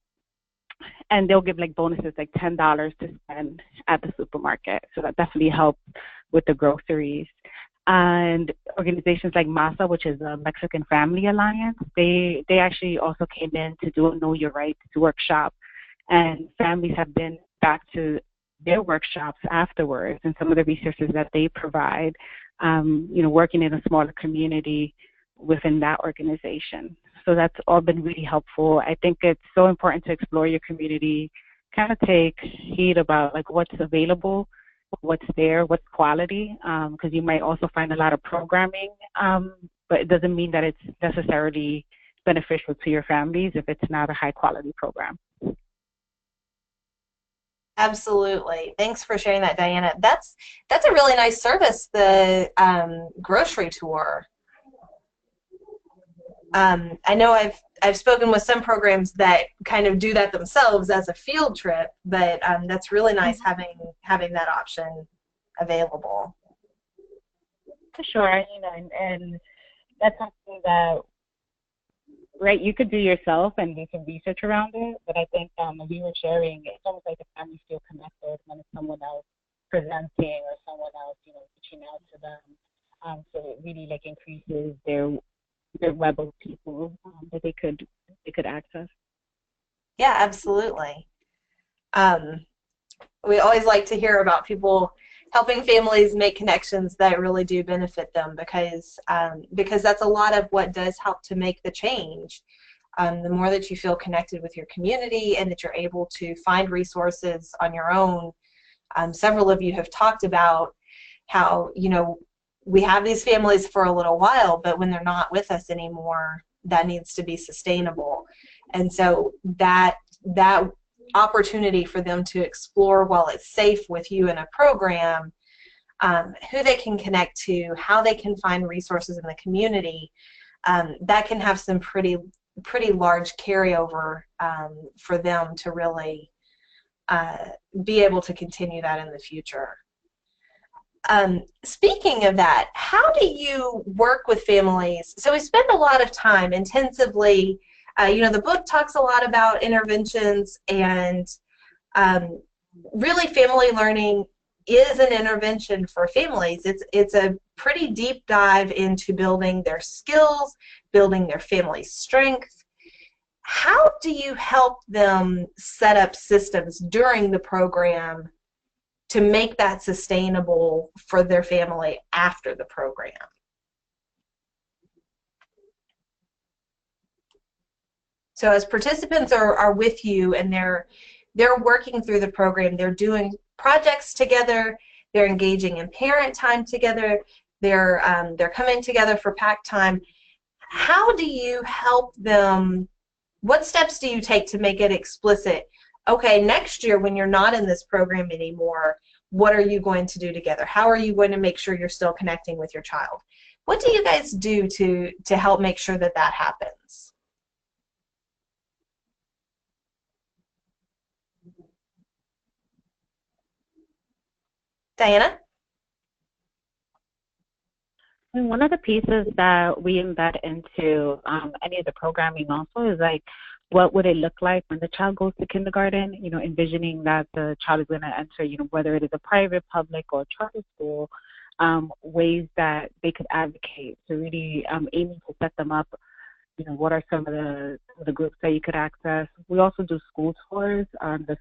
they'll give like bonuses like $10 to spend at the supermarket. So that definitely helps with the groceries. And organizations like MASA, which is a Mexican Family Alliance, they actually also came in to do a Know Your Rights workshop. And families have been back to their workshops afterwards, and some of the resources that they provide, working in a smaller community within that organization. So that's all been really helpful. I think it's so important to explore your community, kind of take heed about like what's available, what's there, what's quality, because you might also find a lot of programming, but it doesn't mean that it's necessarily beneficial to your families if it's not a high quality program. Absolutely. Thanks for sharing that, Diana. That's a really nice service, the grocery tour. I know I've spoken with some programs that kind of do that themselves as a field trip, but that's really nice having that option available. For sure, and that's something that, right, you could do yourself and do some research around it, but I think as you were sharing, it's almost like the families feel connected when it's someone else presenting or someone else, reaching out to them. So it really like increases their web of people that they could access. Yeah, absolutely. We always like to hear about people helping families make connections that really do benefit them, because that's a lot of what does help to make the change. The more that you feel connected with your community and that you're able to find resources on your own. Several of you have talked about how, we have these families for a little while, but when they're not with us anymore, that needs to be sustainable. And so that opportunity for them to explore while it's safe with you in a program, who they can connect to, how they can find resources in the community, that can have some pretty large carryover for them to really be able to continue that in the future. Speaking of that, how do you work with families? So we spend a lot of time intensively, the book talks a lot about interventions, and really family learning is an intervention for families. It's a pretty deep dive into building their skills, building their family strength. How do you help them set up systems during the program to make that sustainable for their family after the program? So as participants are with you and they're working through the program, they're doing projects together, they're engaging in parent time together, they're coming together for pack time. How do you help them? What steps do you take to make it explicit? Okay, next year when you're not in this program anymore, what are you going to do together? How are you going to make sure you're still connecting with your child? What do you guys do to help make sure that happens? Diana? And one of the pieces that we embed into any of the programming also is like, what would it look like when the child goes to kindergarten? Envisioning that the child is going to enter, whether it is a private, public, or charter school, ways that they could advocate. So really aiming to set them up. What are some of the groups that you could access? We also do school tours on the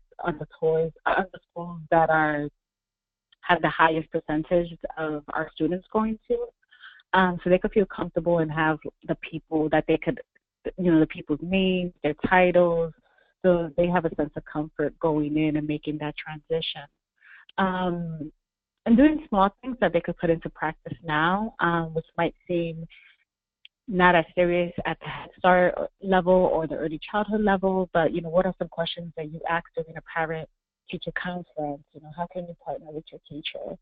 schools that have the highest percentage of our students going to, so they could feel comfortable and have the people that they could, the people's names, their titles, so they have a sense of comfort going in and making that transition. And doing small things that they could put into practice now, which might seem not as serious at the Head Start level or the early childhood level, but, what are some questions that you ask during a parent-teacher conference? How can you partner with your teacher?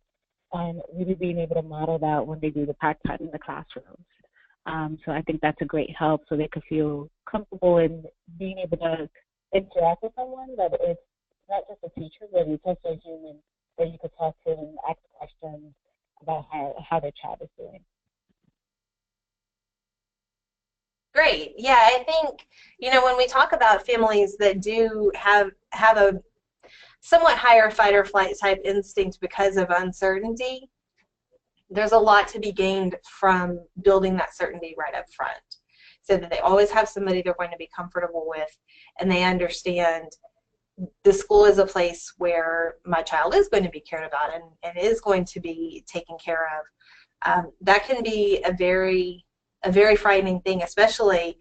And really being able to model that when they do the pack time in the classrooms. So I think that's a great help, so they could feel comfortable in being able to interact with someone, that it's not just a teacher, but it's also a human that you could talk to and ask questions about how their child is doing. Great. Yeah, I think, when we talk about families that do have a somewhat higher fight or flight type instinct because of uncertainty, there's a lot to be gained from building that certainty right up front, so that they always have somebody they're going to be comfortable with, and they understand the school is a place where my child is going to be cared about and is going to be taken care of. That can be a very frightening thing, especially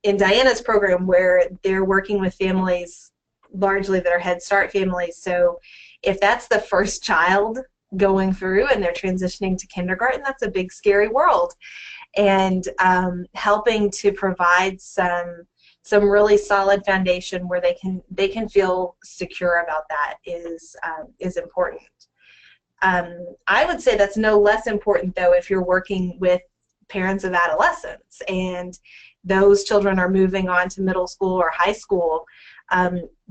in Diana's program, where they're working with families largely that are Head Start families. So if that's the first child going through and they're transitioning to kindergarten, that's a big, scary world. And helping to provide some really solid foundation where they can feel secure about that is important. I would say that's no less important, though, if you're working with parents of adolescents and those children are moving on to middle school or high school.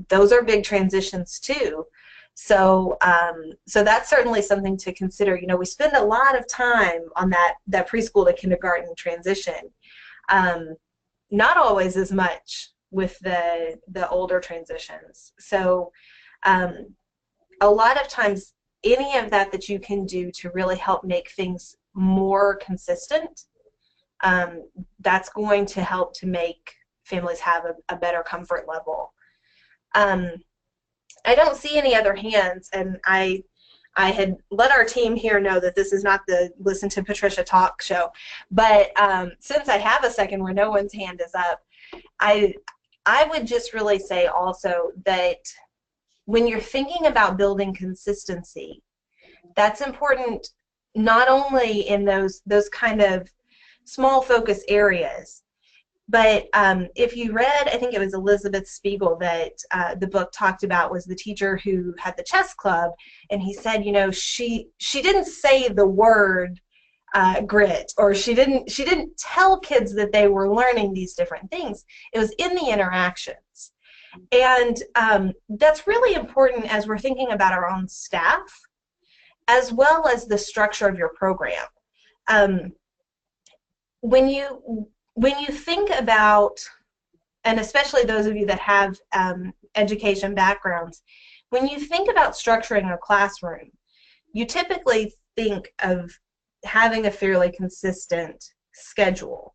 Those are big transitions too. So that's certainly something to consider. We spend a lot of time on that preschool to kindergarten transition. Not always as much with the older transitions. So a lot of times, any of that you can do to really help make things more consistent, that's going to help to make families have a better comfort level. I don't see any other hands, and I had let our team here know that this is not the Listen to Patricia Talk show, but since I have a second where no one's hand is up, I would just really say also that when you're thinking about building consistency, that's important not only in those kind of small focus areas, but if you read, I think it was Elizabeth Spiegel that the book talked about, was the teacher who had the chess club, and he said, she didn't say the word grit, or she didn't tell kids that they were learning these different things. It was in the interactions, and that's really important as we're thinking about our own staff, as well as the structure of your program. When you think about, and especially those of you that have education backgrounds, when you think about structuring a classroom, you typically think of having a fairly consistent schedule.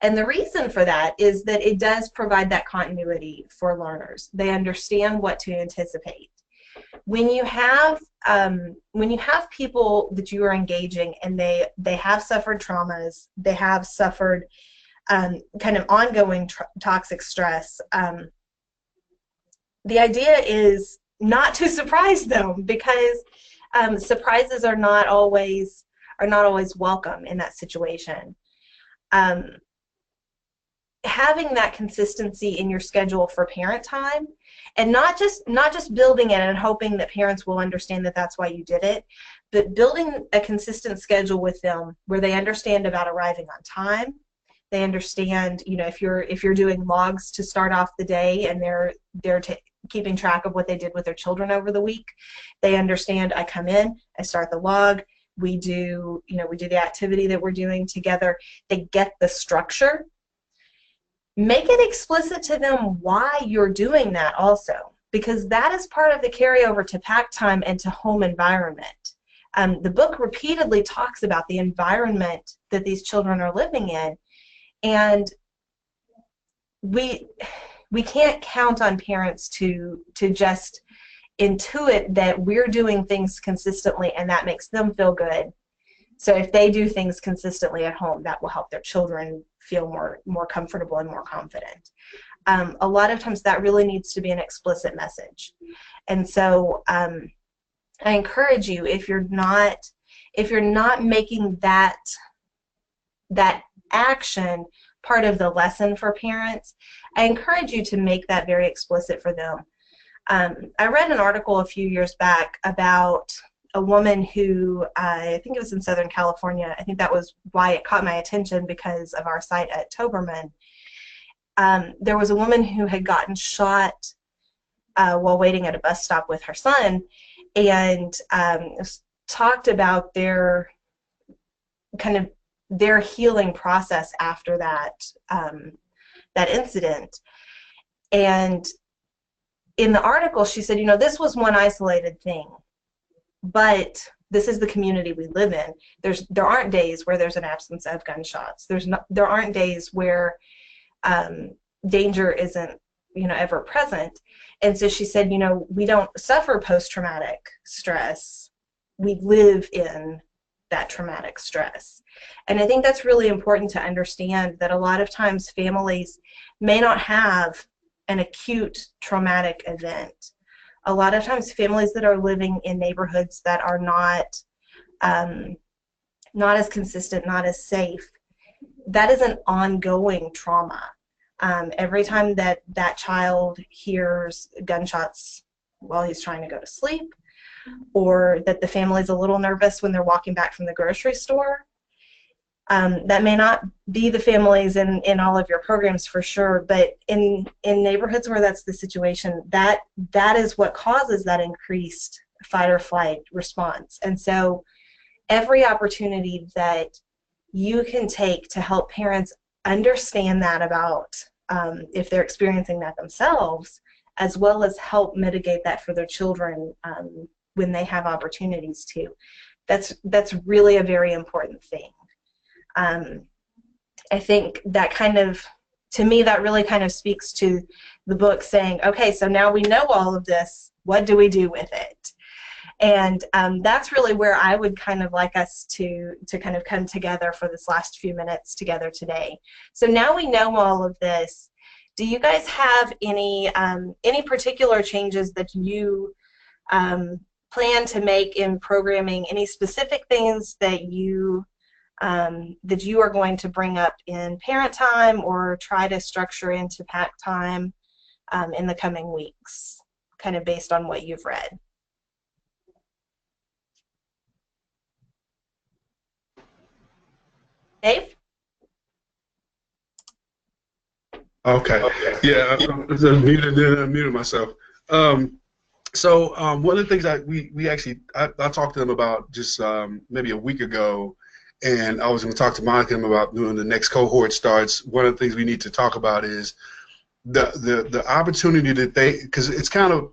And the reason for that is that it does provide that continuity for learners. They understand what to anticipate. When you have people that you are engaging and they have suffered traumas, they have suffered kind of ongoing toxic stress, the idea is not to surprise them, because surprises are not always welcome in that situation. Having that consistency in your schedule for parent time, and not just building it and hoping that parents will understand that that's why you did it, but building a consistent schedule with them where they understand about arriving on time. They understand, if you're doing logs to start off the day and they're keeping track of what they did with their children over the week, they understand, I come in, I start the log, we do the activity that we're doing together. They get the structure. Make it explicit to them why you're doing that also, because that is part of the carryover to pack time and to home environment. The book repeatedly talks about the environment that these children are living in, and we can't count on parents to just intuit that we're doing things consistently and that makes them feel good. So if they do things consistently at home, that will help their children feel more comfortable and more confident. A lot of times that really needs to be an explicit message. And so I encourage you, if you're not making that action part of the lesson for parents, I encourage you to make that very explicit for them. I read an article a few years back about a woman who, I think it was in Southern California. I think that was why it caught my attention, because of our site at Toberman. There was a woman who had gotten shot while waiting at a bus stop with her son, and talked about their healing process after that incident. And in the article, she said, this was one isolated thing, but this is the community we live in. There aren't days where there's an absence of gunshots. There aren't days where danger isn't ever present. And so she said, we don't suffer post-traumatic stress. We live in that traumatic stress. And I think that's really important to understand, that a lot of times families may not have an acute traumatic event. A lot of times families that are living in neighborhoods that are not as consistent, not as safe, that is an ongoing trauma. Every time that child hears gunshots while he's trying to go to sleep, or that the family's a little nervous when they're walking back from the grocery store, that may not be the families in all of your programs for sure, but in neighborhoods where that's the situation, that is what causes that increased fight or flight response. And so every opportunity that you can take to help parents understand that about if they're experiencing that themselves, as well as help mitigate that for their children when they have opportunities to, that's really a very important thing. I think that to me, that really kind of speaks to the book saying, okay, so now we know all of this, what do we do with it? And that's really where I would kind of like us to kind of come together for this last few minutes together today. So now we know all of this. Do you guys have any particular changes that you plan to make in programming? Any specific things that you are going to bring up in parent time or try to structure into pack time in the coming weeks, kind of based on what you've read? Dave? Okay. Yeah, I muted myself. So one of the things I talked to them about just maybe a week ago, and I was going to talk to Monica about doing the next cohort starts. One of the things we need to talk about is the opportunity that because it's kind of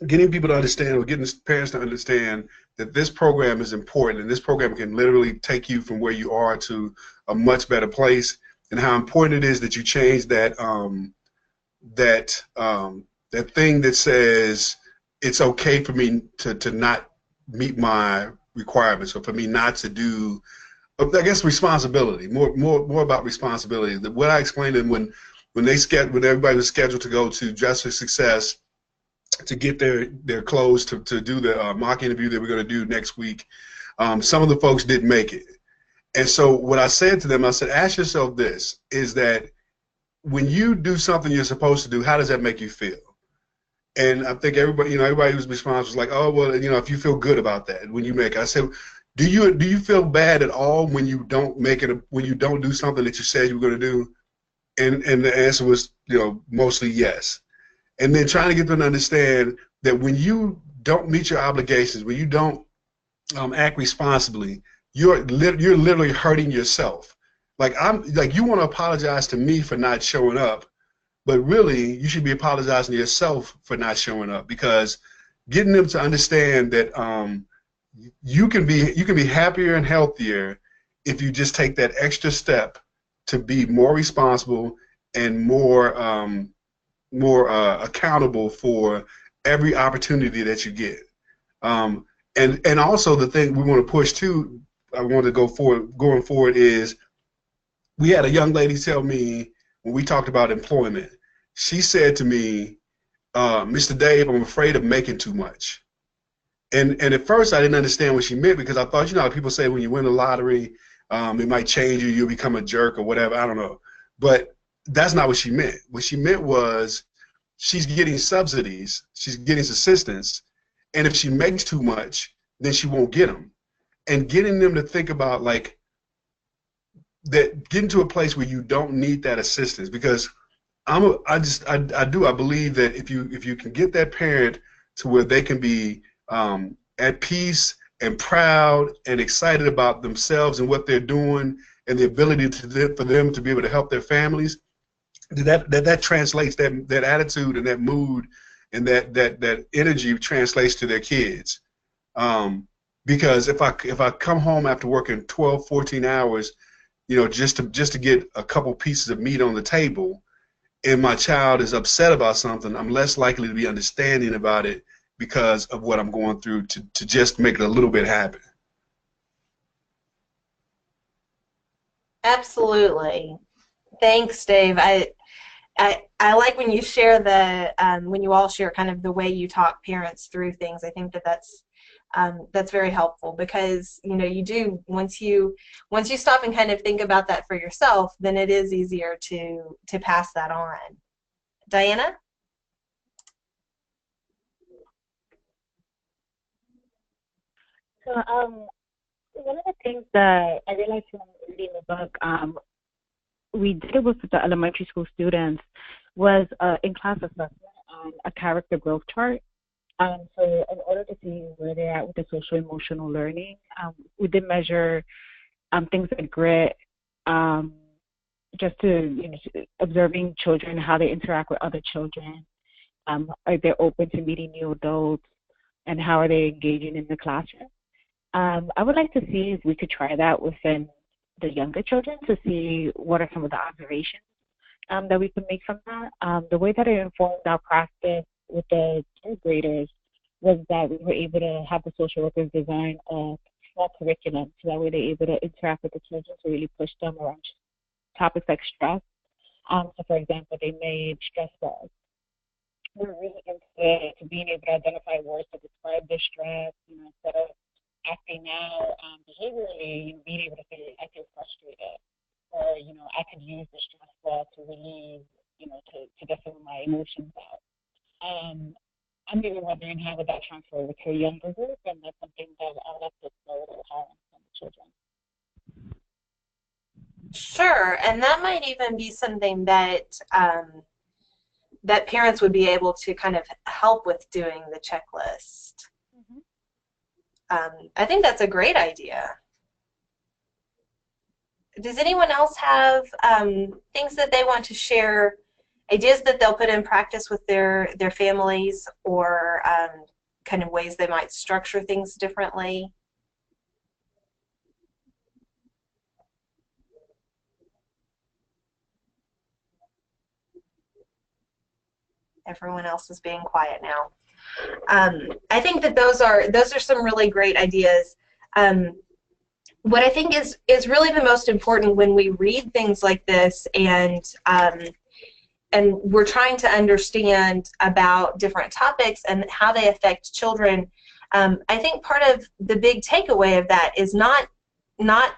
getting people to understand, or getting parents to understand that this program is important, and this program can literally take you from where you are to a much better place, and how important it is that you change that that thing that says it's okay for me to not meet my requirements, or for me not to do, I guess, responsibility. More about responsibility. What I explained to them when everybody was scheduled to go to Dress for Success to get their clothes to do the mock interview that we're going to do next week, some of the folks didn't make it. And so what I said to them, I said, ask yourself this, is that when you do something you're supposed to do, how does that make you feel? And I think everybody who's response was like, oh, well, if you feel good about that when you make it. I said, do you feel bad at all when you don't make it, when you don't do something that you said you were going to do? And the answer was, mostly yes. And then trying to get them to understand that when you don't meet your obligations, when you don't act responsibly, you're literally hurting yourself. Like you want to apologize to me for not showing up, but really you should be apologizing to yourself for not showing up, because getting them to understand that you can be happier and healthier if you just take that extra step to be more responsible and more accountable for every opportunity that you get. And also the thing we want to push too, I want to going forward is, we had a young lady tell me when we talked about employment, she said to me, Mr. Dave, I'm afraid of making too much. And at first I didn't understand what she meant, because I thought, how people say when you win the lottery, It might change you. You'll become a jerk or whatever. I don't know. But that's not what she meant. What she meant was she's getting subsidies. She's getting assistance. And if she makes too much, then she won't get them. And getting them to think about like that, getting to a place where you don't need that assistance, because I believe that if you can get that parent to where they can be at peace and proud and excited about themselves and what they're doing and the ability for them to be able to help their families, that translates, that attitude and that mood and that energy translates to their kids. Because if I come home after working 12, 14 hours, just to get a couple pieces of meat on the table, and my child is upset about something, I'm less likely to be understanding about it because of what I'm going through to just make it a little bit happen. Absolutely. Thanks, Dave. I like when you share when you all share kind of the way you talk parents through things. I think that's very helpful, because you do, once you stop and kind of think about that for yourself, then it is easier to pass that on. Diana? So one of the things that I realized from reading the book, we did with the elementary school students was in class assessment on a character growth chart. So in order to see where they're at with the social emotional learning, we did measure things like grit, just to observing children, how they interact with other children, are they open to meeting new adults, and how are they engaging in the classroom. I would like to see if we could try that within the younger children to see what are some of the observations that we can make from that. The way that it informed our practice with the third graders was that we were able to have the social workers design a small curriculum so that way they're able to interact with the children to really push them around topics like stress. So for example, they made stress balls. We're really into to being able to identify words to describe their stress, instead of acting out behaviorally, being able to say, I feel frustrated, or, I could use the stress ball to relieve, to get some of my emotions out. I'm even wondering how would that transfer over to a younger group, and that's something that I would like to explore with parents and the children. Sure, and that might even be something that that parents would be able to kind of help with doing the checklist. I think that's a great idea. Does anyone else have things that they want to share, ideas that they'll put in practice with their families, or kind of ways they might structure things differently? Everyone else is being quiet now. I think that those are some really great ideas. What I think is really the most important when we read things like this, and we're trying to understand about different topics and how they affect children. I think part of the big takeaway of that is not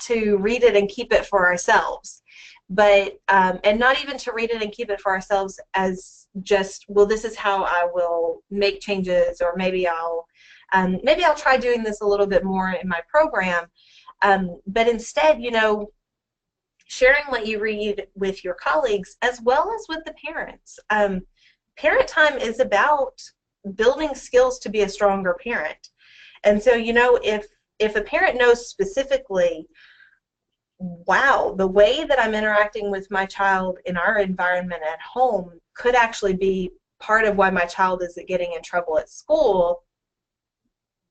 to read it and keep it for ourselves, but and not even to read it and keep it for ourselves as just, well, this is how I will make changes, or maybe I'll try doing this a little bit more in my program. But instead, sharing what you read with your colleagues as well as with the parents. Parent time is about building skills to be a stronger parent. And so, if a parent knows specifically, wow, the way that I'm interacting with my child in our environment at home could actually be part of why my child is getting in trouble at school,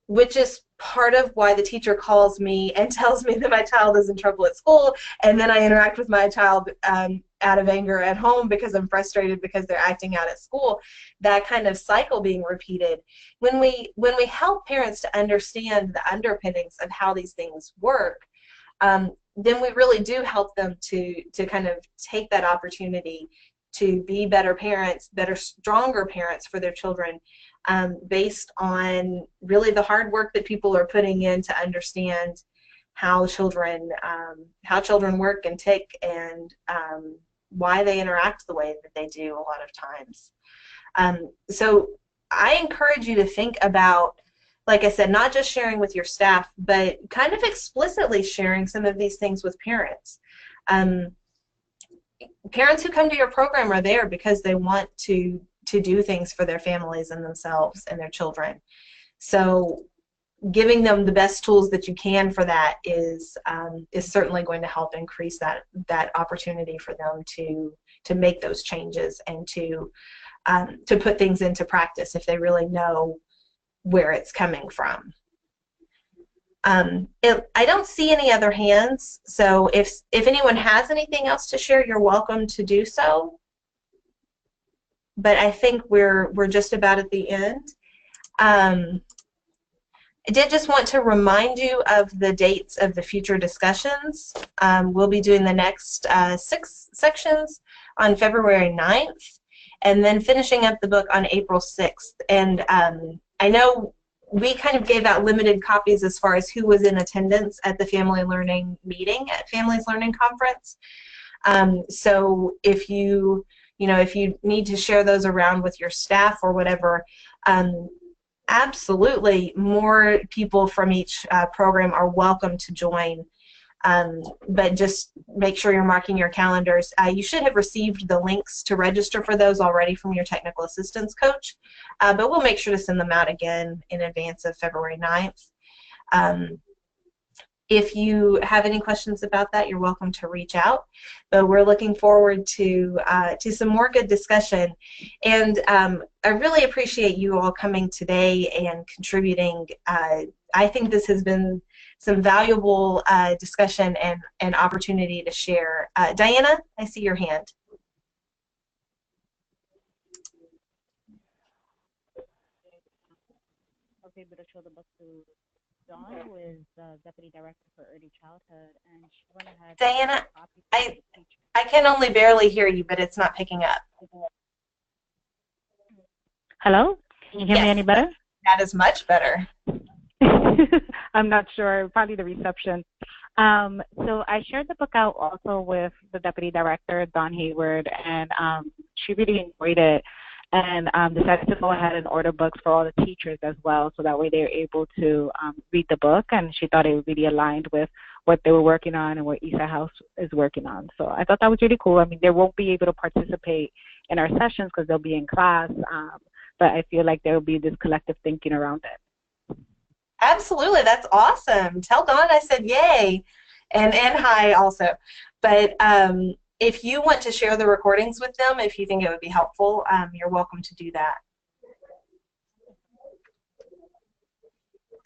which is part of why the teacher calls me and tells me that my child is in trouble at school, and then I interact with my child out of anger at home because I'm frustrated because they're acting out at school. That kind of cycle being repeated. When we help parents to understand the underpinnings of how these things work, then we really do help them to kind of take that opportunity to be better parents, better, stronger parents for their children, based on really the hard work that people are putting in to understand how children work and tick, and why they interact the way that they do a lot of times. So I encourage you to think about, like I said, not just sharing with your staff, but kind of explicitly sharing some of these things with parents. Parents who come to your program are there because they want to do things for their families and themselves and their children. So giving them the best tools that you can for that is certainly going to help increase that opportunity for them to make those changes and to put things into practice if they really know where it's coming from. I don't see any other hands, so if anyone has anything else to share, you're welcome to do so. But I think we're just about at the end. I did just want to remind you of the dates of the future discussions. We'll be doing the next 6 sections on February 9th, and then finishing up the book on April 6th. And I know we kind of gave out limited copies as far as who was in attendance at the Family Learning meeting at Families Learning Conference. So if you need to share those around with your staff or whatever, absolutely more people from each program are welcome to join. But just make sure you're marking your calendars. You should have received the links to register for those already from your technical assistance coach, but we'll make sure to send them out again in advance of February 9th. If you have any questions about that, you're welcome to reach out. But we're looking forward to some more good discussion. And I really appreciate you all coming today and contributing. I think this has been some valuable discussion and opportunity to share. Diana, I see your hand. I was able to show the book to Dawn, who is the Deputy Director for Early Childhood, and she went ahead. Diana, I can only barely hear you, but it's not picking up. Hello? Can you hear me any better? That is much better. I'm not sure, probably the reception. So I shared the book out also with the Deputy Director, Dawn Hayward, and she really enjoyed it and decided to go ahead and order books for all the teachers as well, so that way they're able to read the book, and she thought it really aligned with what they were working on and what ESA House is working on. So I thought that was really cool. I mean, they won't be able to participate in our sessions because they'll be in class, but I feel like there will be this collective thinking around it. Absolutely, that's awesome. Tell Dawn I said yay, and hi also. But if you want to share the recordings with them, if you think it would be helpful, you're welcome to do that.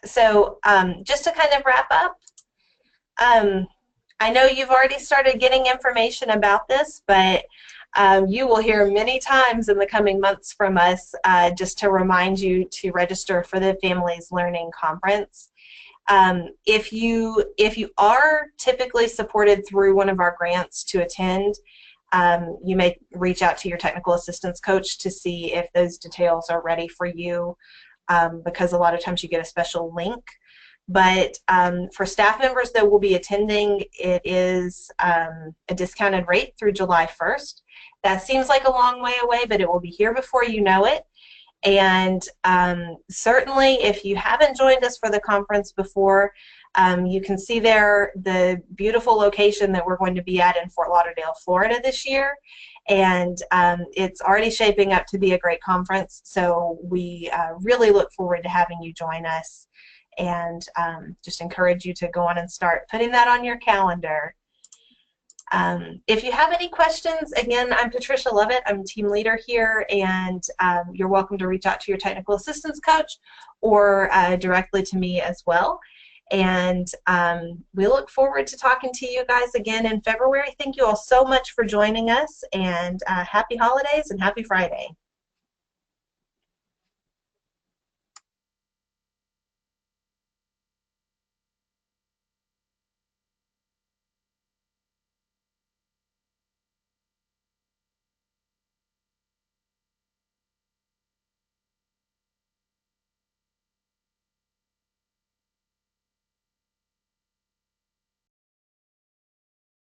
So just to kind of wrap up, I know you've already started getting information about this, but you will hear many times in the coming months from us just to remind you to register for the Families Learning Conference. If you are typically supported through one of our grants to attend, you may reach out to your technical assistance coach to see if those details are ready for you, because a lot of times you get a special link. But for staff members that will be attending, it is a discounted rate through July 1st. That seems like a long way away, but it will be here before you know it. And certainly, if you haven't joined us for the conference before, you can see there the beautiful location that we're going to be at in Fort Lauderdale, Florida this year. And it's already shaping up to be a great conference, so we really look forward to having you join us, and just encourage you to go on and start putting that on your calendar. If you have any questions, again, I'm Patricia Lovett. I'm team leader here, and you're welcome to reach out to your technical assistance coach or directly to me as well. And we look forward to talking to you guys again in February. Thank you all so much for joining us, and happy holidays and happy Friday.